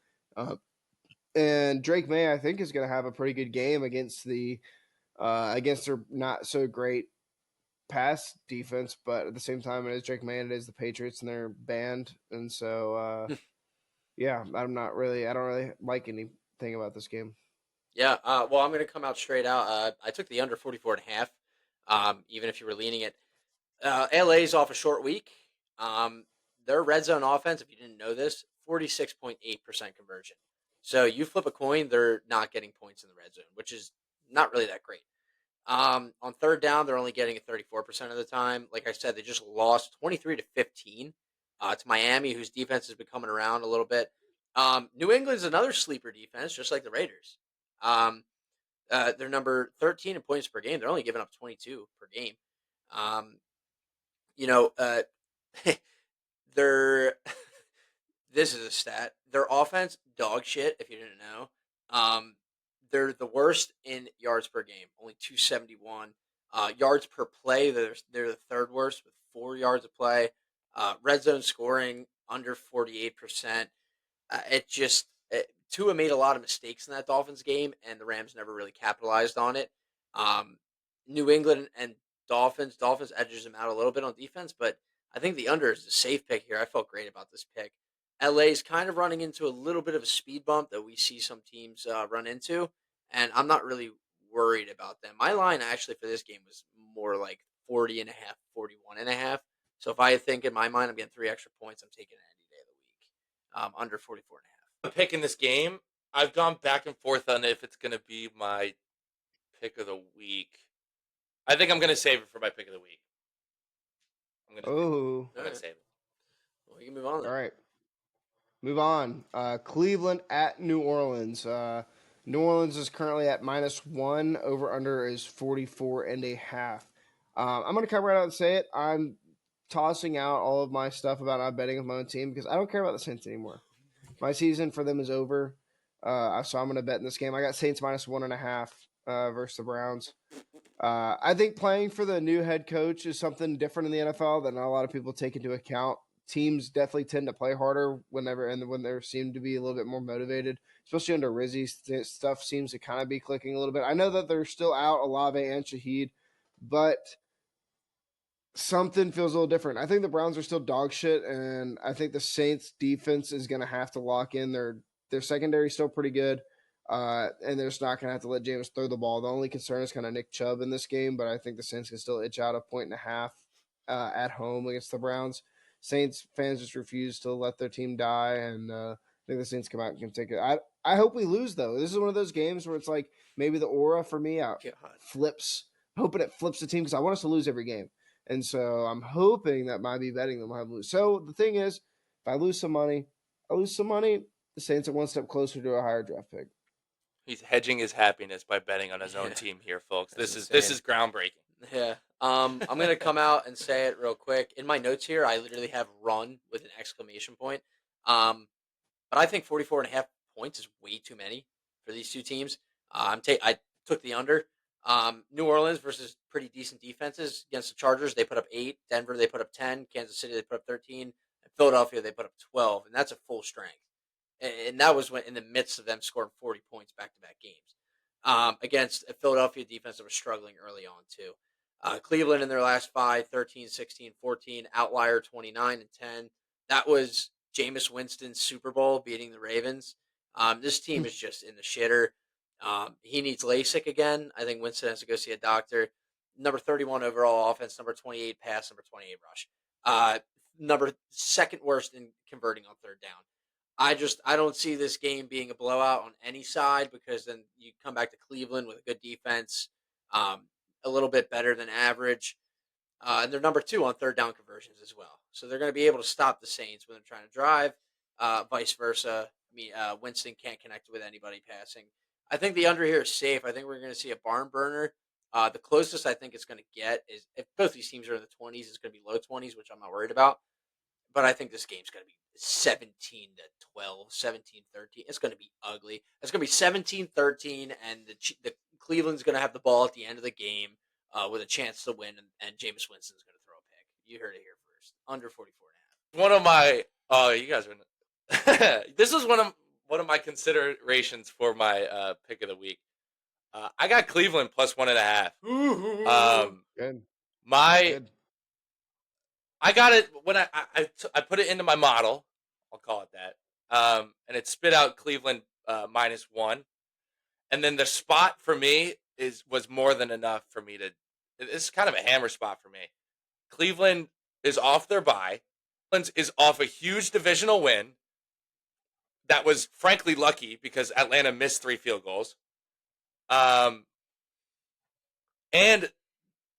And Drake May, I think, is going to have a pretty good game against their not-so-great pass defense, but at the same time, it is Drake May, it is the Patriots, and they're banned. And so, yeah, I don't really like anything about this game. Yeah, well, I'm going to come out straight out. I took the under 44.5, even if you were leaning it. LA's off a short week. Their red zone offense, if you didn't know this, 46.8% conversion. So you flip a coin, they're not getting points in the red zone, which is not really that great. On third down, they're only getting it 34% of the time. Like I said, they just lost 23-15 to Miami, whose defense has been coming around a little bit. New England's another sleeper defense, just like the Raiders. They're number 13 in points per game. They're only giving up 22 per game. This is a stat. Their offense, dog shit, if you didn't know. They're the worst in yards per game, only 271. Yards per play, they're the third worst with 4 yards of play. Red zone scoring, under 48%. Tua made a lot of mistakes in that Dolphins game, and the Rams never really capitalized on it. New England and Dolphins edges them out a little bit on defense, but I think the under is a safe pick here. I felt great about this pick. LA is kind of running into a little bit of a speed bump that we see some teams run into, and I'm not really worried about them. My line actually for this game was more like 40.5, 41.5. So if I think in my mind I'm getting 3 extra points, I'm taking it any day of the week. Under 44.5. I'm picking this game. I've gone back and forth on if it's going to be my pick of the week. I think I'm going to save it for my pick of the week. I'm going to save it. Well, we can move on then. All right. Move on. Cleveland at New Orleans. New Orleans is currently at -1. Over under is 44.5. I'm going to come right out and say it. I'm tossing out all of my stuff about not betting with my own team because I don't care about the Saints anymore. My season for them is over. So I'm going to bet in this game. I got Saints -1.5 versus the Browns. I think playing for the new head coach is something different in the NFL that not a lot of people take into account. Teams definitely tend to play harder when they seem to be a little bit more motivated, especially under Rizzi. Stuff seems to kind of be clicking a little bit. I know that they're still out Olave and Shaheed, but something feels a little different. I think the Browns are still dog shit, and I think the Saints defense is going to have to lock in. Their secondary is still pretty good, and they're just not going to have to let James throw the ball. The only concern is kind of Nick Chubb in this game, but I think the Saints can still itch out 1.5 at home against the Browns. Saints fans just refuse to let their team die, and I think the Saints come out and can take it. I hope we lose, though. This is one of those games where it's like maybe the aura for me flips. I'm hoping it flips the team because I want us to lose every game. And so I'm hoping that by me betting them, I'll have lose. So the thing is, if I lose some money, the Saints are one step closer to a higher draft pick. He's hedging his happiness by betting on his own team here, folks. This is groundbreaking. Yeah. I'm going to come out and say it real quick. In my notes here, I literally have run with an exclamation point. But I think 44.5 points is way too many for these two teams. I took the under. New Orleans versus pretty decent defenses against the Chargers. They put up 8. Denver, they put up 10. Kansas City, they put up 13. And Philadelphia, they put up 12. And that's a full strength. And that was when in the midst of them scoring 40 points back-to-back games. Against a Philadelphia defense that was struggling early on, too. Cleveland in their last 5, 13, 16, 14, outlier 29 and 10. That was Jameis Winston's Super Bowl beating the Ravens. This team is just in the shitter. He needs LASIK again. I think Winston has to go see a doctor. Number 31 overall offense, number 28 pass, number 28 rush. Number second worst in converting on third down. I don't see this game being a blowout on any side because then you come back to Cleveland with a good defense. A little bit better than average. And they're number 2 on third down conversions as well. So they're going to be able to stop the Saints when they're trying to drive, vice versa. Winston can't connect with anybody passing. I think the under here is safe. I think we're going to see a barn burner. The closest I think it's going to get is if both these teams are in the 20s, it's going to be low 20s, which I'm not worried about. But I think this game's going to be 17-12, 17-13. It's going to be ugly. It's going to be 17-13, and the Cleveland's going to have the ball at the end of the game with a chance to win, and Jameis Winston's going to throw a pick. You heard it here first. Under 44.5. One of my you guys are this is one of my considerations for my pick of the week. I got Cleveland plus 1.5. Good. Good. I got it when I put it into my model. I'll call it that. And it spit out Cleveland -1. And then the spot for me was more than enough for me to. It's kind of a hammer spot for me. Cleveland is off their bye. Cleveland is off a huge divisional win. That was frankly lucky because Atlanta missed 3 field goals. And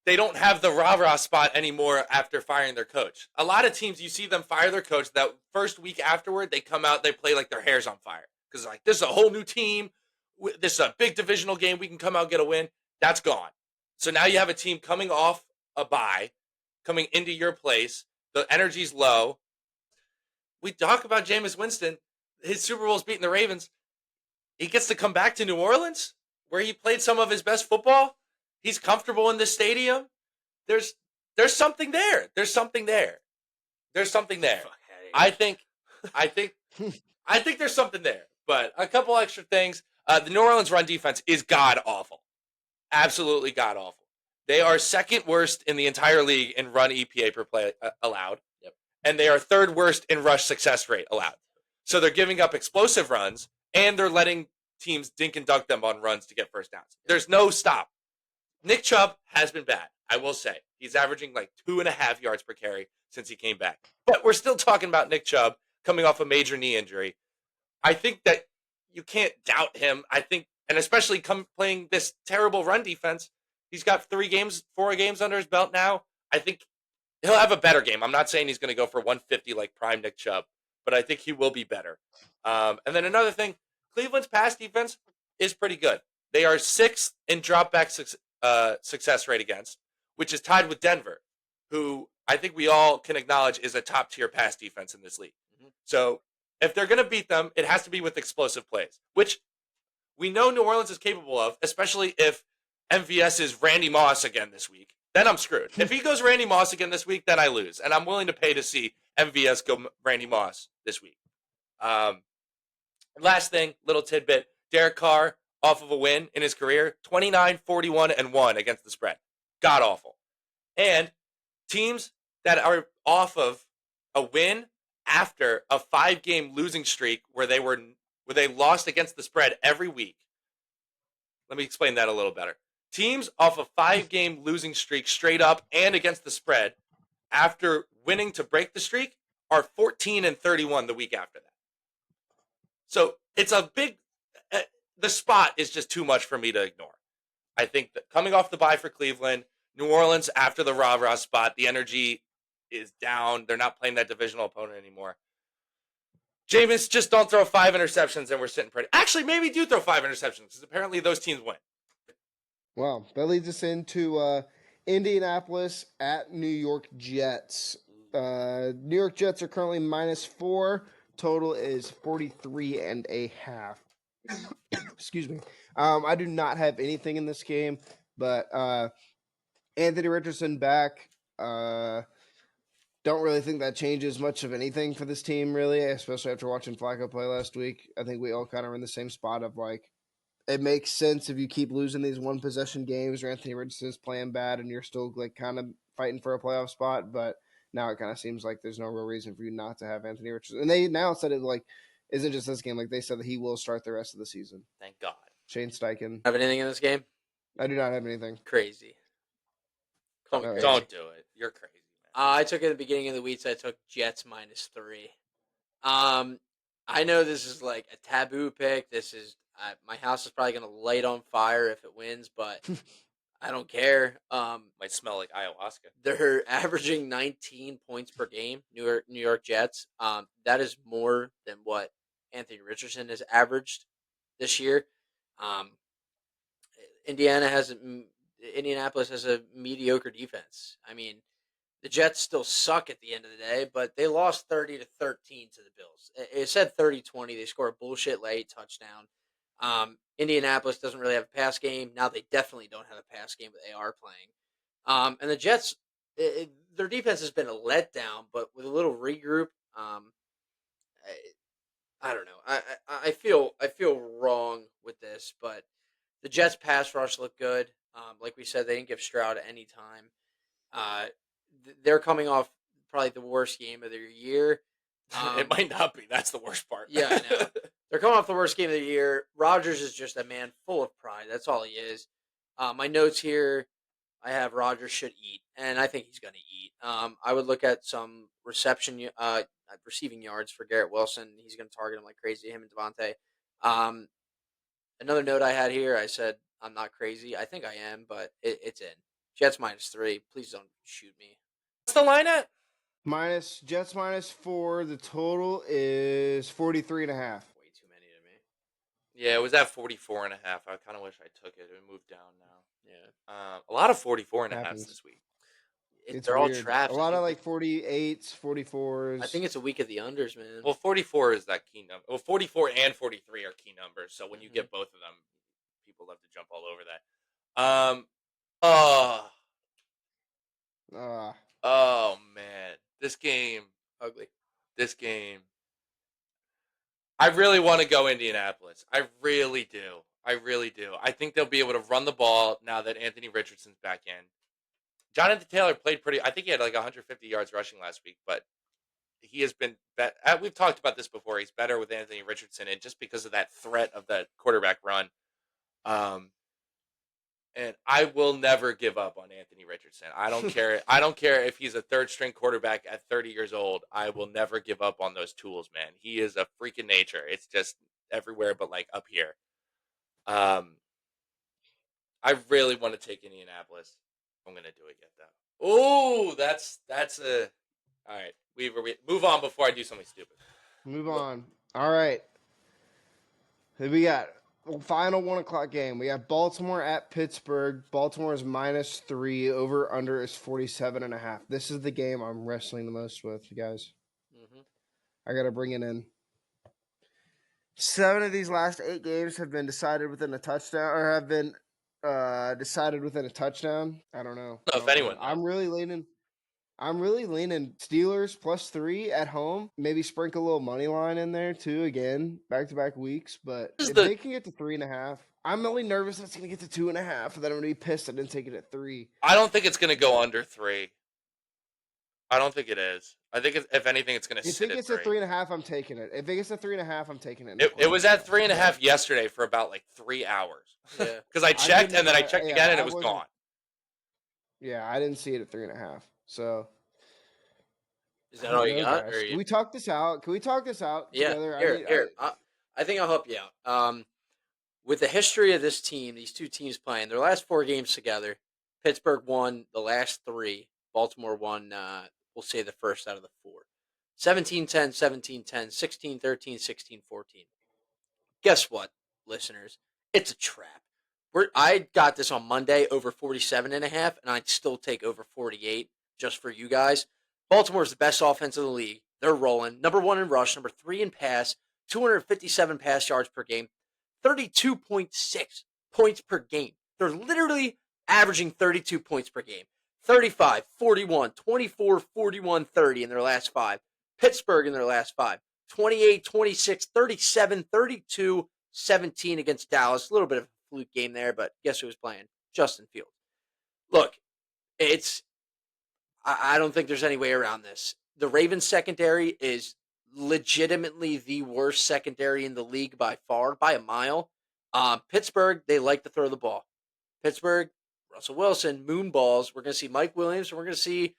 they don't have the rah-rah spot anymore after firing their coach. A lot of teams, you see them fire their coach. That first week afterward, they come out, they play like their hair's on fire. Because like, this is a whole new team. This is a big divisional game. We can come out and get a win. That's gone. So now you have a team coming off a bye, coming into your place. The energy's low. We talk about Jameis Winston. His Super Bowl's beating the Ravens. He gets to come back to New Orleans, where he played some of his best football. He's comfortable in this stadium. There's something there. There's something there. I think there's something there. But a couple extra things. The New Orleans run defense is god awful. Absolutely god awful. They are second worst in the entire league in run EPA per play allowed. Yep. And they are third worst in rush success rate allowed. So they're giving up explosive runs and they're letting teams dink and dunk them on runs to get first downs. There's no stop. Nick Chubb has been bad, I will say. He's averaging like 2.5 yards per carry since he came back. But we're still talking about Nick Chubb coming off a major knee injury. I think that you can't doubt him. I think, and especially playing this terrible run defense, he's got 4 games under his belt now. I think he'll have a better game. I'm not saying he's going to go for 150 like prime Nick Chubb, but I think he will be better. And then another thing, Cleveland's pass defense is pretty good. They are 6th in dropback success rate against, which is tied with Denver, who I think we all can acknowledge is a top-tier pass defense in this league. Mm-hmm. So if they're going to beat them, it has to be with explosive plays, which we know New Orleans is capable of, especially if MVS is Randy Moss again this week. Then I'm screwed. If he goes Randy Moss again this week, then I lose. And I'm willing to pay to see MVS go Randy Moss this week. Last thing, little tidbit. Derek Carr, off of a win in his career, 29, 41, and 1 against the spread. God awful. And teams that are off of a win after a 5-game losing streak where they lost against the spread every week. Let me explain that a little better. Teams off a 5-game losing streak straight up and against the spread after winning to break the streak are 14 and 31 the week after that. So it's a big, the spot is just too much for me to ignore. I think that coming off the bye for Cleveland, New Orleans after the rah-rah spot, the energy is down. They're not playing that divisional opponent anymore. Jameis, just don't throw 5 interceptions and we're sitting pretty. Actually, maybe do throw 5 interceptions because apparently those teams win. Wow, that leads us into Indianapolis at New York Jets. New York Jets are currently -4. Total is 43.5. Excuse me. I do not have anything in this game, but Anthony Richardson back. Don't really think that changes much of anything for this team, really, especially after watching Flacco play last week. I think we all kind of are in the same spot of like, it makes sense if you keep losing these one-possession games where Anthony Richardson is playing bad and you're still like kind of fighting for a playoff spot, but now it kind of seems like there's no real reason for you not to have Anthony Richardson. And they now said it like isn't just this game, like they said that he will start the rest of the season. Thank God. Shane Steichen. Have anything in this game? I do not have anything. Crazy. Don't do it. You're crazy, man. I took at the beginning of the week, so I took Jets -3. I know this is like a taboo pick. This is my house is probably going to light on fire if it wins, but I don't care. Might smell like ayahuasca. They're averaging 19 points per game, New York Jets. That is more than what Anthony Richardson has averaged this year. Indianapolis has a mediocre defense. I mean, the Jets still suck at the end of the day, but they lost 30-13 to the Bills. It said 30-20. They scored a bullshit late touchdown. Indianapolis doesn't really have a pass game. Now they definitely don't have a pass game, but they are playing. And the Jets, their defense has been a letdown, but with a little regroup, I don't know. I feel wrong with this, but the Jets pass rush looked good. Like we said, they didn't give Stroud any time. They're coming off probably the worst game of their year. It might not be. That's the worst part. Yeah, I know. They're coming off the worst game of the year. Rodgers is just a man full of pride. That's all he is. My notes here, I have Rodgers should eat, and I think he's going to eat. I would look at some receiving yards for Garrett Wilson. He's going to target him like crazy, him and Devontae. Another note I had here, I said I'm not crazy. I think I am, but it's in. Jets -3. Please don't shoot me. What's the line at? Jets -4. The total is 43.5. Way too many to me. Yeah, it was at 44.5. I kind of wish I took it. It moved down now. Yeah. A lot of 44.5 Happens. this week. They're all weird. traps. A lot of like 48s, 44s. I think it's a week of the unders, man. Well, 44 is that key number. Well, 44 and 43 are key numbers. So when you get both of them, people love to jump all over that. Oh man, this game. Ugly. This game. I really want to go Indianapolis. I really do. I think they'll be able to run the ball now that Anthony Richardson's back in. Jonathan Taylor played pretty. I think he had like 150 yards rushing last week, but he has been. We've talked about this before. He's better with Anthony Richardson, and just because of that threat of that quarterback run. And I will never give up on Anthony Richardson. I don't care. I don't care if he's a third string quarterback at 30 years old. I will never give up on those tools, man. He is a freaking nature. It's just everywhere, but like up here. I really want to take Indianapolis. I'm gonna do it yet though. Oh, that's a. All right, we move on before I do something stupid. Move on. All right. Who we got? Final 1 o'clock game. We got Baltimore at Pittsburgh. Baltimore is -3. Over under is 47.5. This is the game I'm wrestling the most with, you guys. Mm-hmm. I got to bring it in. 7 of these last 8 games have been decided within a touchdown, or have been decided within a touchdown. I don't know. No, if anyone. I'm really leaning Steelers +3 at home. Maybe sprinkle a little money line in there too. Again, back-to-back weeks. But if they can get to 3.5, I'm only nervous that it's going to get to 2.5. And then I'm going to be pissed I didn't take it at 3. I don't think it's going to go under 3. I don't think it is. I think if anything, it's going to sit at 3. If it gets to 3.5, I'm taking it. If it gets to 3.5, I'm taking it. It was at 3.5 yesterday for about like 3 hours. Yeah, because I checked and then I checked again and it was gone. Yeah, I didn't see it at 3.5. So is that all you got? Or Can we talk this out? Yeah, together? I think I'll help you out. With the history of this team, these two teams playing their last 4 games together, Pittsburgh won the last 3. Baltimore won, we'll say the first out of the 4. 17-10, 17-10, 16-13, 16-14. Guess what, listeners? It's a trap. I got this on Monday over 47.5, and I'd still take over 48 just for you guys. Baltimore's the best offense in the league. They're rolling. Number 1 in rush, number 3 in pass, 257 pass yards per game, 32.6 points per game. They're literally averaging 32 points per game. 35, 41, 24, 41, 30 in their last 5. Pittsburgh in their last 5. 28, 26, 37, 32, 17 against Dallas. A little bit of a fluke game there, but guess who was playing? Justin Fields. Look, I don't think there's any way around this. The Ravens secondary is legitimately the worst secondary in the league by far, by a mile. Pittsburgh, they like to throw the ball. Pittsburgh, Russell Wilson, moon balls. We're going to see Mike Williams, and we're going to see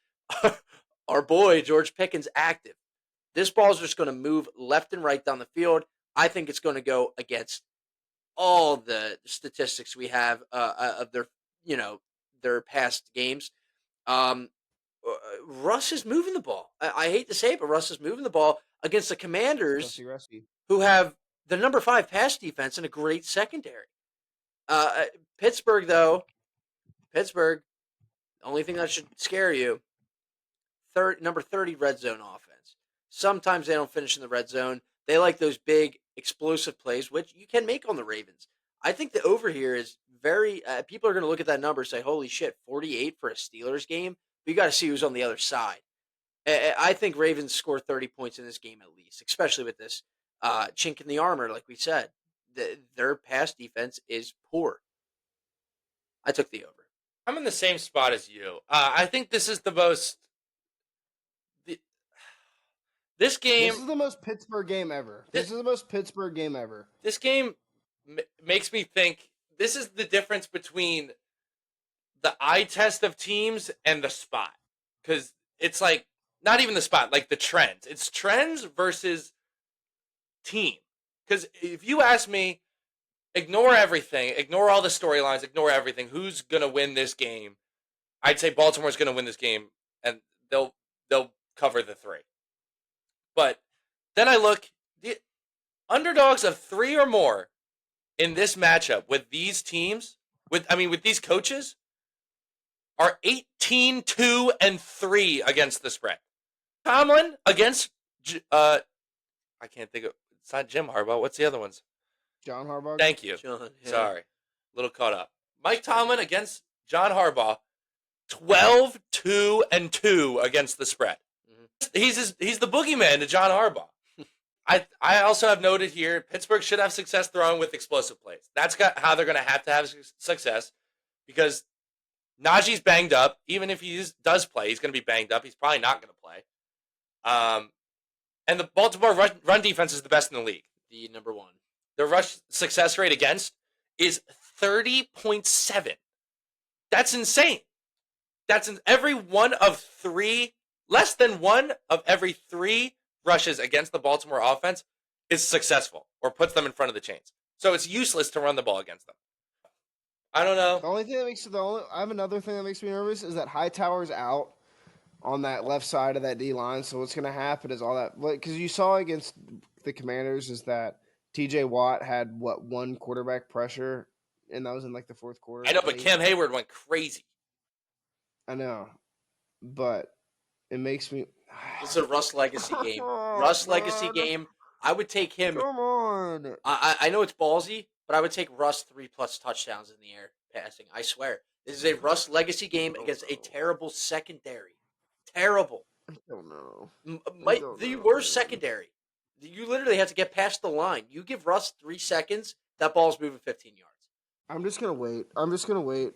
our boy, George Pickens, active. This ball is just going to move left and right down the field. I think it's going to go against all the statistics we have of their past games. Russ is moving the ball. I hate to say it, but Russ is moving the ball against the Commanders, Rusty. who have the number 5 pass defense and a great secondary. Pittsburgh, the only thing that should scare you, number 30 red zone offense. Sometimes they don't finish in the red zone. They like those big explosive plays, which you can make on the Ravens. I think the over here is very people are going to look at that number and say, holy shit, 48 for a Steelers game. But you got to see who's on the other side. I think Ravens score 30 points in this game at least, especially with this chink in the armor, like we said. Their pass defense is poor. I took the over. I'm in the same spot as you. I think this is the most. This game. This is the most Pittsburgh game ever. This is the most Pittsburgh game ever. This game makes me think. This is the difference between the eye test of teams and the spot. Because it's like, not even the spot, like the trends. It's trends versus team. Because if you ask me, ignore everything, ignore all the storylines, ignore everything, who's going to win this game? I'd say Baltimore's going to win this game, and they'll cover the 3. But then I look, the underdogs of 3 or more in this matchup with these teams, with these coaches, are 18-2-3 against the spread. Tomlin against, I can't think of, it's not Jim Harbaugh. What's the other ones? John Harbaugh. Thank you. John, yeah. Sorry. A little caught up. Mike Tomlin against John Harbaugh, 12-2-2 against the spread. Mm-hmm. He's the boogeyman to John Harbaugh. I also have noted here, Pittsburgh should have success throwing with explosive plays. That's how they're going to have success, because Najee's banged up. Even if he does play, he's going to be banged up. He's probably not going to play. And the Baltimore run defense is the best in the league. The number one. The rush success rate against is 30.7. That's insane. That's every one of three, less than one of every three rushes against the Baltimore offense is successful or puts them in front of the chains. So it's useless to run the ball against them. I don't know. The only thing that makes I have another thing that makes me nervous is that Hightower's out on that left side of that D line. So what's going to happen is all that because you saw against the Commanders is that T.J. Watt had one quarterback pressure, and that was in like the fourth quarter. I know, but Cam Hayward went crazy. I know, but it makes me. It's a Russ legacy game. Russ legacy game. I would take him. Come on. I know it's ballsy, but I would take Russ 3+ touchdowns in the air passing. I swear. This is a Russ legacy game against a terrible secondary. Terrible. I don't know. The worst secondary. You literally have to get past the line. You give Russ 3 seconds, that ball's moving 15 yards. I'm just gonna wait.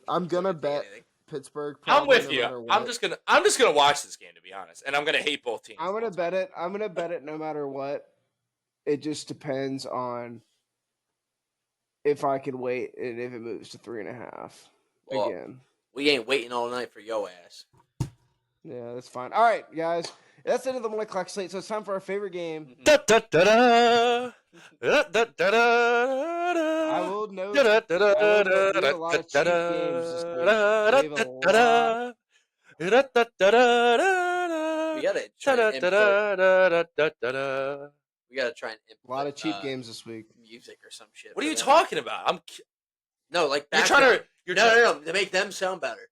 I'm gonna bet Pittsburgh. I'm with no you. matter what. I'm just gonna watch this game, to be honest, and I'm gonna hate both teams. I'm gonna bet it. I'm gonna bet it no matter what. It just depends on if I can wait and if it moves to 3.5 Well, again. We ain't waiting all night for yo ass. Yeah, that's fine. All right, guys. That's the end of the Morning Clock slate. So it's time for our favorite game. Da, da, da, da. Da, da, da, da, I will note. da, da, da, da, I will note we da, have a lot of da, cheap da, games this week. da, We have a da, lot. da, da, da, da, da, da, We gotta try da, and da, input. da, da, da, da, da. We gotta try and input. A lot of cheap games this week. Music or some shit. What are for you them. talking about? No, like You're background. trying to. You're trying. No, to make them sound better.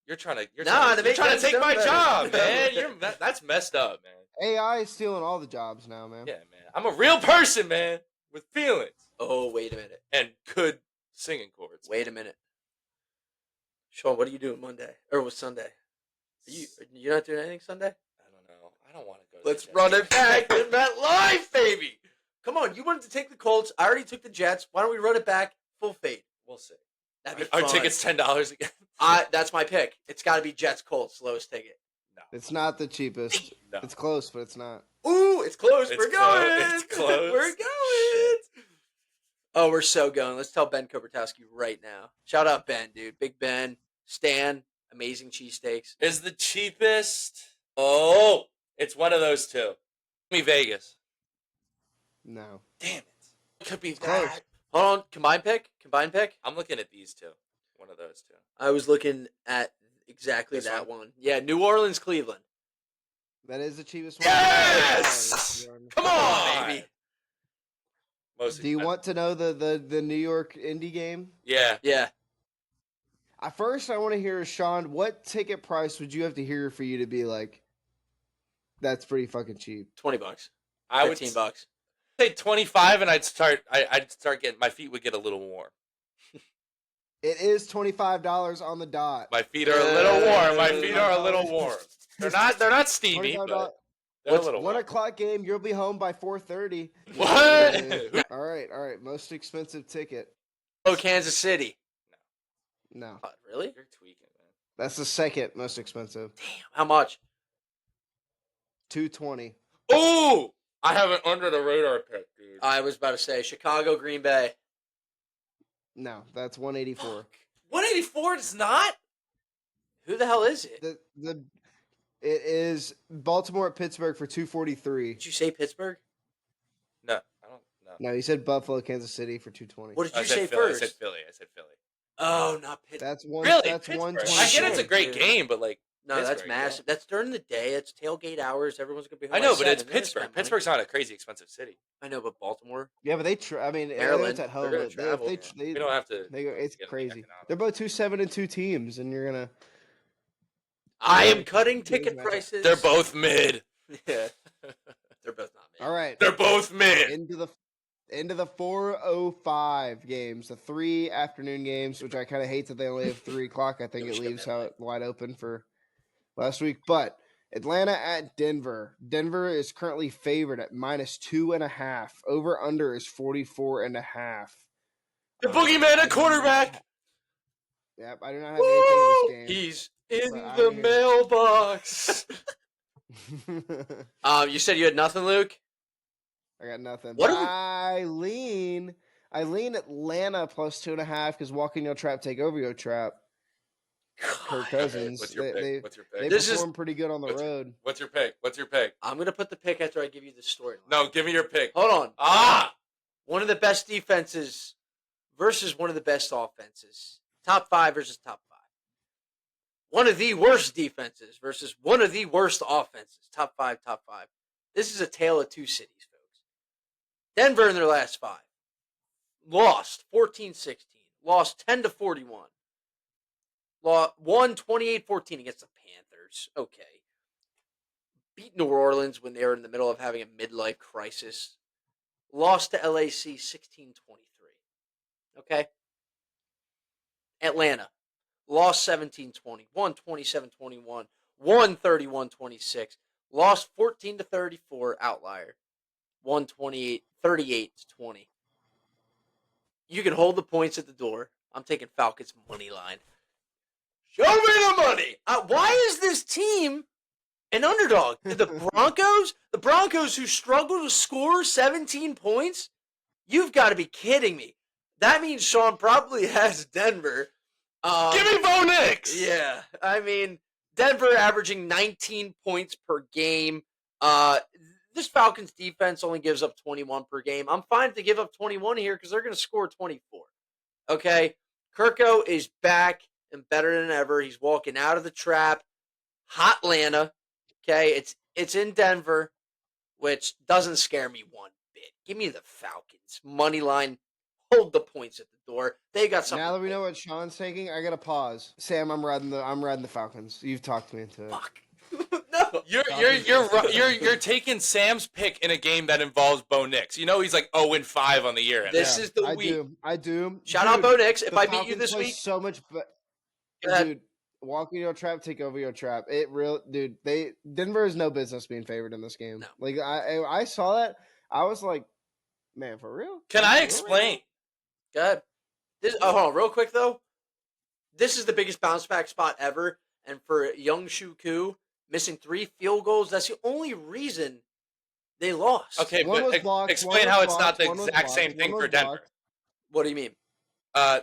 You're trying to. You're Nah, trying to to, make you're trying them to take sound my better. job, man. That's messed up, man. AI is stealing all the jobs now, man. Yeah, man. I'm a real person, man, with feelings Oh, wait a minute. and good singing chords. Wait a minute. Sean, what are you doing Monday? Or was Sunday? You're not doing anything Sunday? I don't know. I don't want to go. To Let's the Jets. run it back in MetLife, baby. Come on, you wanted to take the Colts. I already took the Jets. Why don't we run it back full fade? We'll see. That'd be Our fun. ticket's $10 again. That's my pick. It's got to be Jets Colts lowest ticket. It's not the cheapest. No. It's close, but it's not. Ooh, it's close. It's We're close. going. It's close. We're going. Shit. Oh, we're so going. Let's tell Ben Kobertowski right now. Shout out Ben, dude. Big Ben. Stan. Amazing cheesesteaks. Is the cheapest? Oh, it's one of those two. Give me Vegas. No. Damn it. Could be close. that. Hold on. Combined pick? Combined pick? I'm looking at these two. One of those two. I was looking at exactly This that one. Yeah, New Orleans, Cleveland. That is the cheapest one. Yes! Come on, baby. Most Do you expensive. want to know the New York Indy game? Yeah. Yeah. At first, I want to hear, Sean, what ticket price would you have to hear for you to be like, that's pretty fucking cheap? $20. I would $15. say 25, and I'd start getting my feet would get a little warm. It is $25 on the dot. My feet are a little warm. My feet are a little warm. They're not steamy, $25. but they're a little 1 warm. o'clock game. You'll be home by 4:30. What? All right. Most expensive ticket. Oh, Kansas City. No, Really? You're tweaking, man. that's the second most expensive. Damn. How much? $220. Ooh, I have an under the radar pick, dude. I was about to say Chicago, Green Bay. No, that's $184. 184 is not. Who the hell is it? It is Baltimore at Pittsburgh for $243. Did you say Pittsburgh? No, I don't know. No, you said Buffalo, Kansas City for $220. What did I you said say Philly. first? I said Philly. Oh, not Pittsburgh. That's one. Really? That's Pittsburgh. $120. I get it's a great Dude. game, but like No, that's Pittsburgh, massive. That's during the day. It's tailgate hours. Everyone's gonna be home. I by know, but it's 7. They're gonna Pittsburgh. spend money. Pittsburgh's not a crazy expensive city. I know, but Baltimore. Yeah, but I mean, Maryland, it's at home. they're gonna but travel. We don't have to. it's get into crazy. economics. They're both 2-7-2 teams, and you're gonna. I am Yeah. cutting It ticket doesn't matter. prices. They're both mid. Yeah. They're both not mid. All right, They're both mid. into the 4:05 games, the 3 afternoon games, which I kind of hate that they only have 3 o'clock. I think Yeah, we it should have leaves midnight. out wide open for last week. But Atlanta at Denver. Denver is currently favored at -2.5. Over under is 44.5. The boogeyman at quarterback. Yep, I do not have anything in this game. He's in But I'm the here. mailbox. You said you had nothing, Luke? I got nothing. What But are we- I lean Atlanta plus 2.5 because walking your trap, take over your trap. Kirk God. Cousins. What's your They pick? What's your they pick? This is- perform pretty good on the road. What's your pick? What's your pick? I'm going to put the pick after I give you the storyline. No, give me your pick. Hold on. Ah! One of the best defenses versus one of the best offenses. Top 5 versus top 5. One of the worst defenses versus one of the worst offenses. Top 5, top 5. This is a tale of two cities, folks. Denver in their last 5. Lost 14-16. Lost 10-41. Won 28-14 against the Panthers. Okay. Beat New Orleans when they were in the middle of having a midlife crisis. Lost to LAC 16-23. Okay. Atlanta. Lost 17-20. Won 27-21. Won 31-26. Lost 14-34. Outlier. Won 38-20. You can hold the points at the door. I'm taking Falcons money line. Show me the money. Why is this team an underdog? The Broncos who struggle to score 17 points? You've got to be kidding me. That means Sean probably has Denver. Give me Bo Nix! Yeah, I mean, Denver averaging 19 points per game. This Falcons defense only gives up 21 per game. I'm fine to give up 21 here because they're going to score 24. Okay? Kirko is back and better than ever. He's walking out of the trap. Hot Atlanta. Okay? It's in Denver, which doesn't scare me one bit. Give me the Falcons. Money line. Hold the points at the door. They got something. Now that we know what Sean's taking, I gotta pause. Sam, I'm riding the Falcons. You've talked me into it. Fuck. No. You're taking Sam's pick in a game that involves Bo Nix. You know he's like 0-5 on the year. This is the week. I do. Shout out Bo Nix. If the I beat you Falcons this play week, so much, Go ahead. dude. Walking your trap, take over your trap. Denver has no business being favored in this game. No. Like I saw that, I was like, man, for real? Can I For real? explain? go ahead. Hold on, real quick though. This is the biggest bounce back spot ever, and for Young Shu Koo missing 3 field goals, that's the only reason they lost. Okay, One was but blocked, explain one how was it's not blocked, the one was exact blocked, same one thing was for Denver. blocked. What do you mean?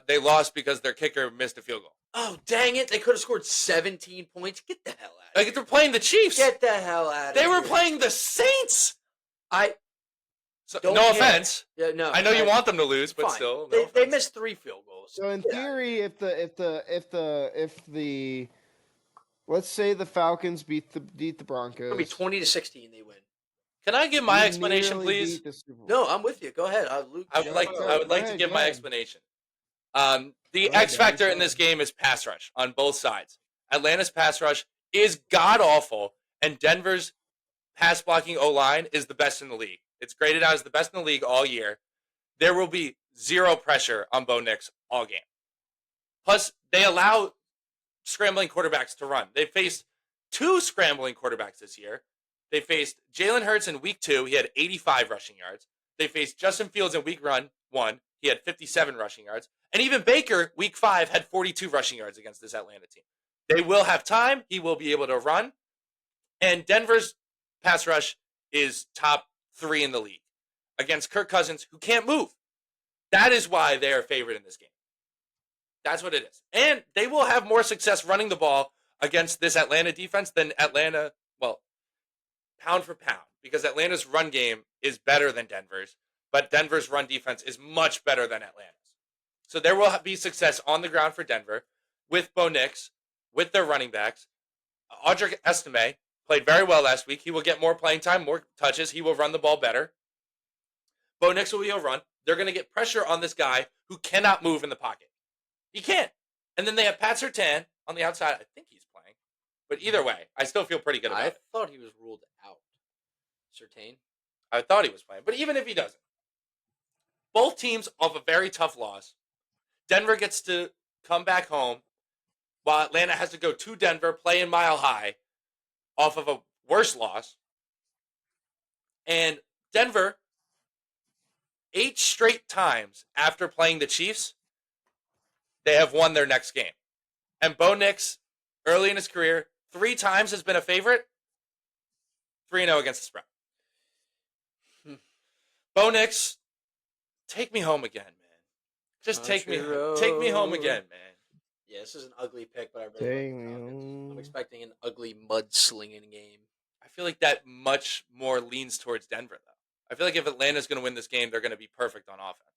They lost because their kicker missed a field goal. Oh, dang it. They could have scored 17 points. Get the hell out of Like here. they're playing the Chiefs. Get the hell out of They here. were playing the Saints. So, Don't no care. offense. Yeah, no. I know you want them to lose, but Fine. still, no They offense. missed 3 field goals. So in Yeah. theory, if the let's say the Falcons beat the Broncos, It'll be 20-16 they win. Can I give my we explanation, nearly please? beat the Super Bowl. No, I'm with you. Go ahead. Luke, I would like Go I would like to ahead, give go my ahead. explanation. The Go ahead, X factor Danny, in go this ahead. game is pass rush on both sides. Atlanta's pass rush is god awful, and Denver's pass blocking O line is the best in the league. It's graded out as the best in the league all year. There will be zero pressure on Bo Nix all game. Plus, they allow scrambling quarterbacks to run. They faced 2 scrambling quarterbacks this year. They faced Jalen Hurts in week 2. He had 85 rushing yards. They faced Justin Fields in week 1. He had 57 rushing yards. And even Baker, week 5, had 42 rushing yards against this Atlanta team. They will have time. He will be able to run. And Denver's pass rush is top 3 in the league against Kirk Cousins, who can't move. That is why they are favored in this game. That's what it is. And they will have more success running the ball against this Atlanta defense than Atlanta, well, pound for pound, because Atlanta's run game is better than Denver's, but Denver's run defense is much better than Atlanta's. So there will be success on the ground for Denver with Bo Nix, with their running backs. Audric Estime played very well last week. He will get more playing time, more touches. He will run the ball better. Bo Nix will be able to run. They're going to get pressure on this guy who cannot move in the pocket. He can't. And then they have Pat Surtain on the outside. I think he's playing. But either way, I still feel pretty good about I it. thought he was ruled out. Certain. I thought he was playing. But even if he doesn't, both teams off a very tough loss. Denver gets to come back home while Atlanta has to go to Denver, play in Mile High off of a worse loss. And Denver, 8 straight times after playing the Chiefs, they have won their next game. And Bo Nix, early in his career, 3 times has been a favorite. 3-0 against the spread. Hmm. Bo Nix, take me home again, man. Just take me home Country again, man. Yeah, this is an ugly pick, but I really Take like me the Falcons. home. I'm expecting an ugly mudslinging game. I feel like that much more leans towards Denver, though. I feel like if Atlanta's going to win this game, they're going to be perfect on offense.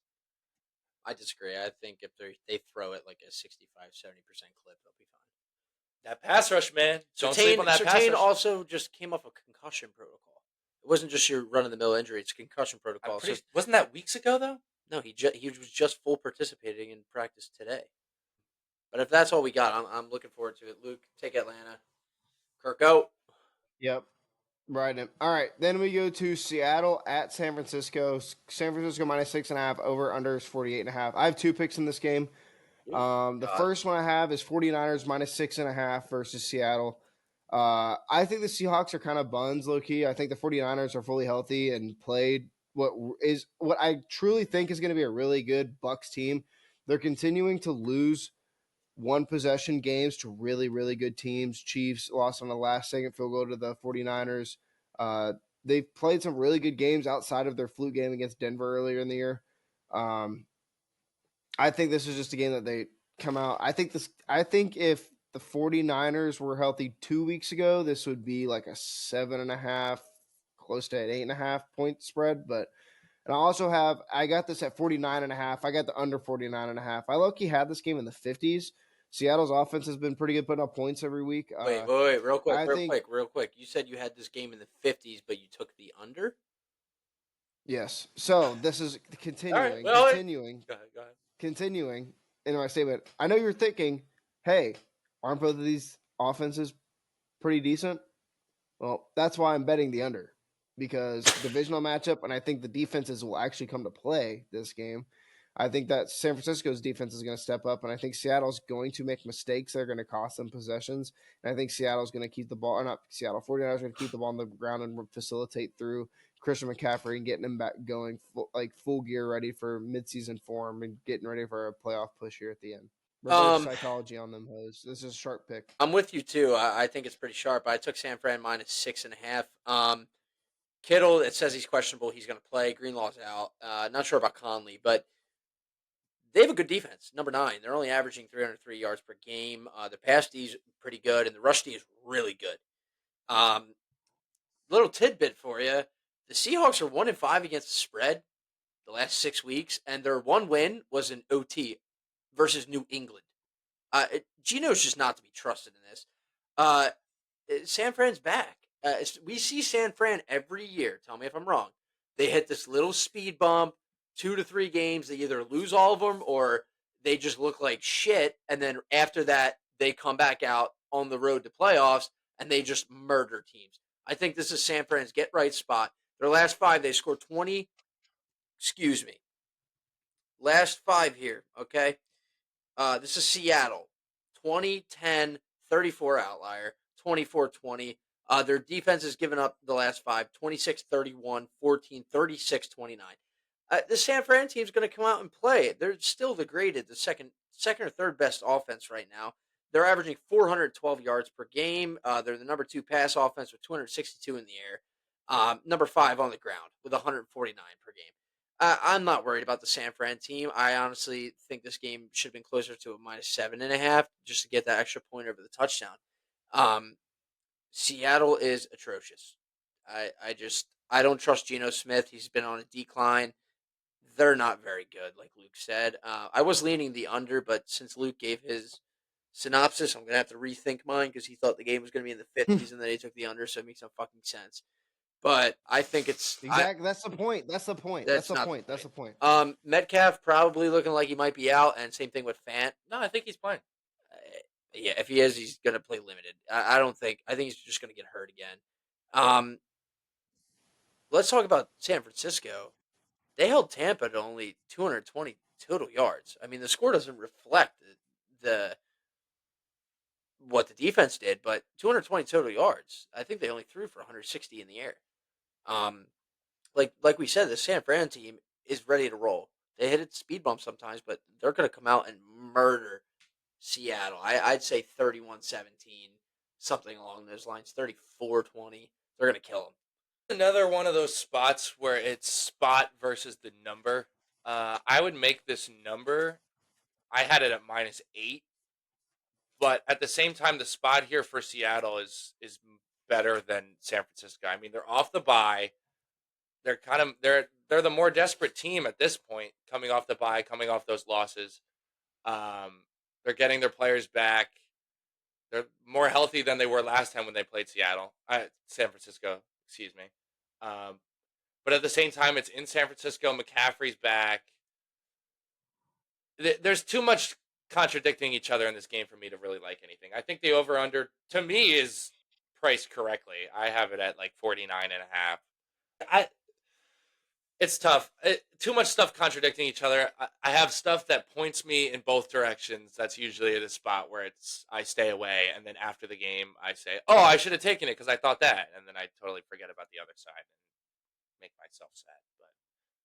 I disagree. I think if they throw it like a 65-70% clip, they'll be fine. That pass rush, man. Don't sleep on that pass Surtain rush. also just came off a concussion protocol. It wasn't just your run-of-the-mill injury; it's a concussion protocol. Wasn't that weeks ago, though? No, he was just full participating in practice today. But if that's all we got, I'm looking forward to it. Luke, take Atlanta. Kirk out. Yep. Right. All right. Then we go to Seattle at San Francisco. San Francisco minus 6.5. Over under is 48.5. I have 2 picks in this game. The first one I have is 49ers minus 6.5 versus Seattle. I think the Seahawks are kind of buns, low key. I think the 49ers are fully healthy and played what I truly think is going to be a really good Bucs team. They're continuing to lose one possession games to really, really good teams. Chiefs lost on the last second field goal to the 49ers. They've played some really good games outside of their fluke game against Denver earlier in the year. I think this is just a game that they come out. I think if the 49ers were healthy 2 weeks ago, this would be like a 7.5, close to an 8.5 point spread. And I got this at 49.5. I got the under 49.5. I low-key had this game in the 50s. Seattle's offense has been pretty good putting up points every week. Wait, real quick. You said you had this game in the 50s, but you took the under? Yes. So this is continuing. Go ahead. Continuing in my statement. I know you're thinking, hey, aren't both of these offenses pretty decent? Well, that's why I'm betting the under. Because divisional matchup, and I think the defenses will actually come to play this game. I think that San Francisco's defense is going to step up, and I think Seattle's going to make mistakes that are going to cost them possessions. And I think Seattle's going to keep the ball, or not Seattle, 49ers are going to keep the ball on the ground and facilitate through Christian McCaffrey and getting him back going full gear ready for midseason form and getting ready for a playoff push here at the end. Reverse psychology on them hoes. This is a sharp pick. I'm with you too. I think it's pretty sharp. I took San Fran minus 6.5. Kittle, it says he's questionable. He's going to play. Greenlaw's out. Not sure about Conley, but they have a good defense. Number 9. They're only averaging 303 yards per game. The pass D is pretty good, and the rush D is really good. Little tidbit for you. The Seahawks are 1-5 against the spread the last 6 weeks, and their one win was in OT versus New England. Geno's just not to be trusted in this. San Fran's back. We see San Fran every year. Tell me if I'm wrong. They hit this little speed bump, 2 to 3 games. They either lose all of them or they just look like shit. And then after that, they come back out on the road to playoffs and they just murder teams. I think this is San Fran's get right spot. Their last 5, they scored 20. Excuse me. Last 5 here, okay? This is Seattle. 20-10, 34 outlier, 24-20. Their defense has given up the last 5, 26-31, 14, 36-29. The San Fran team's going to come out and play. They're still the second or third best offense right now. They're averaging 412 yards per game. They're the number 2 pass offense with 262 in the air. Number 5 on the ground with 149 per game. I'm not worried about the San Fran team. I honestly think this game should have been closer to a minus 7.5 just to get that extra point over the touchdown. Seattle is atrocious. I don't trust Geno Smith. He's been on a decline. They're not very good, like Luke said. I was leaning the under, but since Luke gave his synopsis, I'm going to have to rethink mine because he thought the game was going to be in the 50s and then he took the under, so it makes no fucking sense. But I think it's exactly. That's the point. That's the point. Metcalf probably looking like he might be out, and same thing with Fant. No, I think he's playing. Yeah, if he is, he's going to play limited. I think he's just going to get hurt again. Let's talk about San Francisco. They held Tampa to only 220 total yards. I mean, the score doesn't reflect what the defense did, but 220 total yards. I think they only threw for 160 in the air. Like we said, the San Fran team is ready to roll. They hit a speed bump sometimes, but they're going to come out and murder Seattle. I'd say 31-17, something along those lines, 34-20. They're going to kill them. Another one of those spots where it's spot versus the number. I would make this number. I had it at -8, but at the same time, the spot here for Seattle is better than San Francisco. I mean, they're off the bye. They're the more desperate team at this point, coming off the bye, coming off those losses. They're getting their players back. They're more healthy than they were last time when they played San Francisco. Excuse me. Um, but at the same time, it's in San Francisco. McCaffrey's back. There's too much contradicting each other in this game for me to really like anything. I think the over under to me is priced correctly. I have it at like 49.5. It's tough. Too much stuff contradicting each other. I have stuff that points me in both directions. That's usually the spot where I stay away, and then after the game, I say, "Oh, I should have taken it because I thought that," and then I totally forget about the other side and make myself sad. But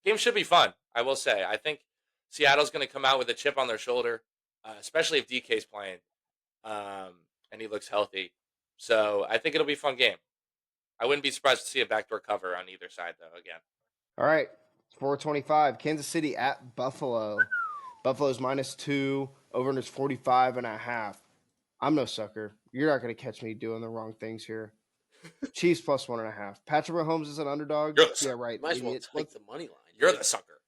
game should be fun. I will say. I think Seattle's going to come out with a chip on their shoulder, especially if DK's playing, and he looks healthy. So I think it'll be a fun game. I wouldn't be surprised to see a backdoor cover on either side, though. Again. All right, 425. Kansas City at Buffalo. Buffalo's -2. Over under is 45.5. I'm no sucker. You're not going to catch me doing the wrong things here. Chiefs +1.5. Patrick Mahomes is an underdog. You're the sucker. Yeah, right. Might as well idiot. take the money line. You're the sucker.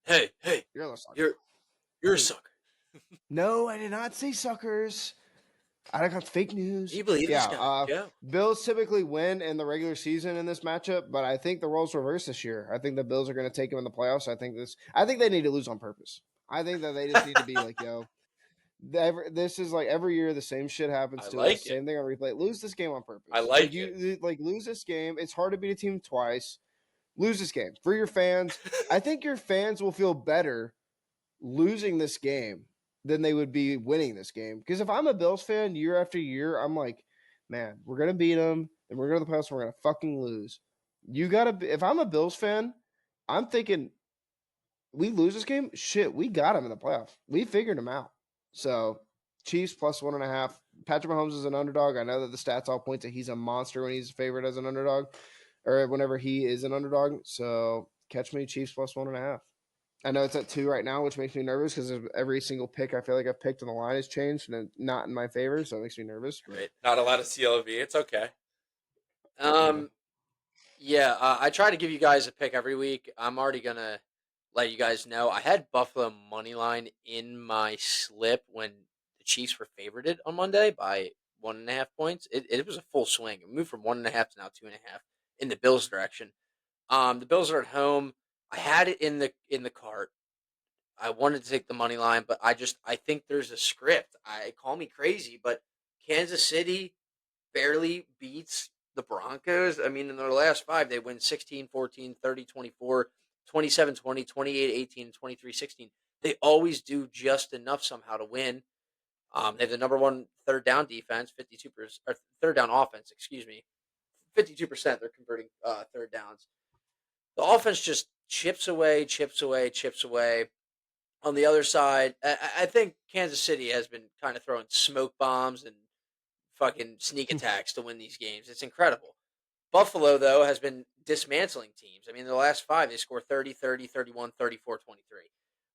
Hey, You're the sucker. you're a sucker. No, I did not say suckers. I got fake news. You believe this guy? Yeah. Bills typically win in the regular season in this matchup, but I think the roles reverse this year. I think the Bills are going to take them in the playoffs. I think they need to lose on purpose. I think that they just need to be like, yo, this is like every year the same shit happens to us. Same thing on replay. Lose this game on purpose. I like it. Lose this game. It's hard to beat a team twice. Lose this game for your fans. I think your fans will feel better losing this game than they would be winning this game. Because if I'm a Bills fan year after year, I'm like, man, we're gonna beat them, and we're gonna the playoffs. And we're gonna fucking lose. You gotta. If I'm a Bills fan, I'm thinking, we lose this game. Shit, we got him in the playoffs. We figured him out. So Chiefs +1.5. Patrick Mahomes is an underdog. I know that the stats all point to he's a monster when he's favored as an underdog, or whenever he is an underdog. So catch me Chiefs +1.5. I know it's at 2 right now, which makes me nervous because every single pick I feel like I've picked on the line has changed and it's not in my favor, so it makes me nervous. Right. Not a lot of CLV. It's okay. Yeah. I try to give you guys a pick every week. I'm already gonna let you guys know. I had Buffalo money line in my slip when the Chiefs were favorited on Monday by 1.5 points. It was a full swing. It moved from 1.5 to now 2.5 in the Bills' direction. The Bills are at home. I had it in the cart. I wanted to take the money line, but I think there's a script. Call me crazy, but Kansas City barely beats the Broncos. I mean, in their last 5, they win 16-14, 30-24, 27-20, 28-18, and 23-16. They always do just enough somehow to win. They have the number 1 third down defense, 52%, or third down offense, excuse me. 52% they're converting third downs. The offense just chips away. On the other side, I think Kansas City has been kind of throwing smoke bombs and fucking sneak attacks to win these games. It's incredible. Buffalo, though, has been dismantling teams. I mean, in the last 5, they score 30, 30, 31, 34, 23.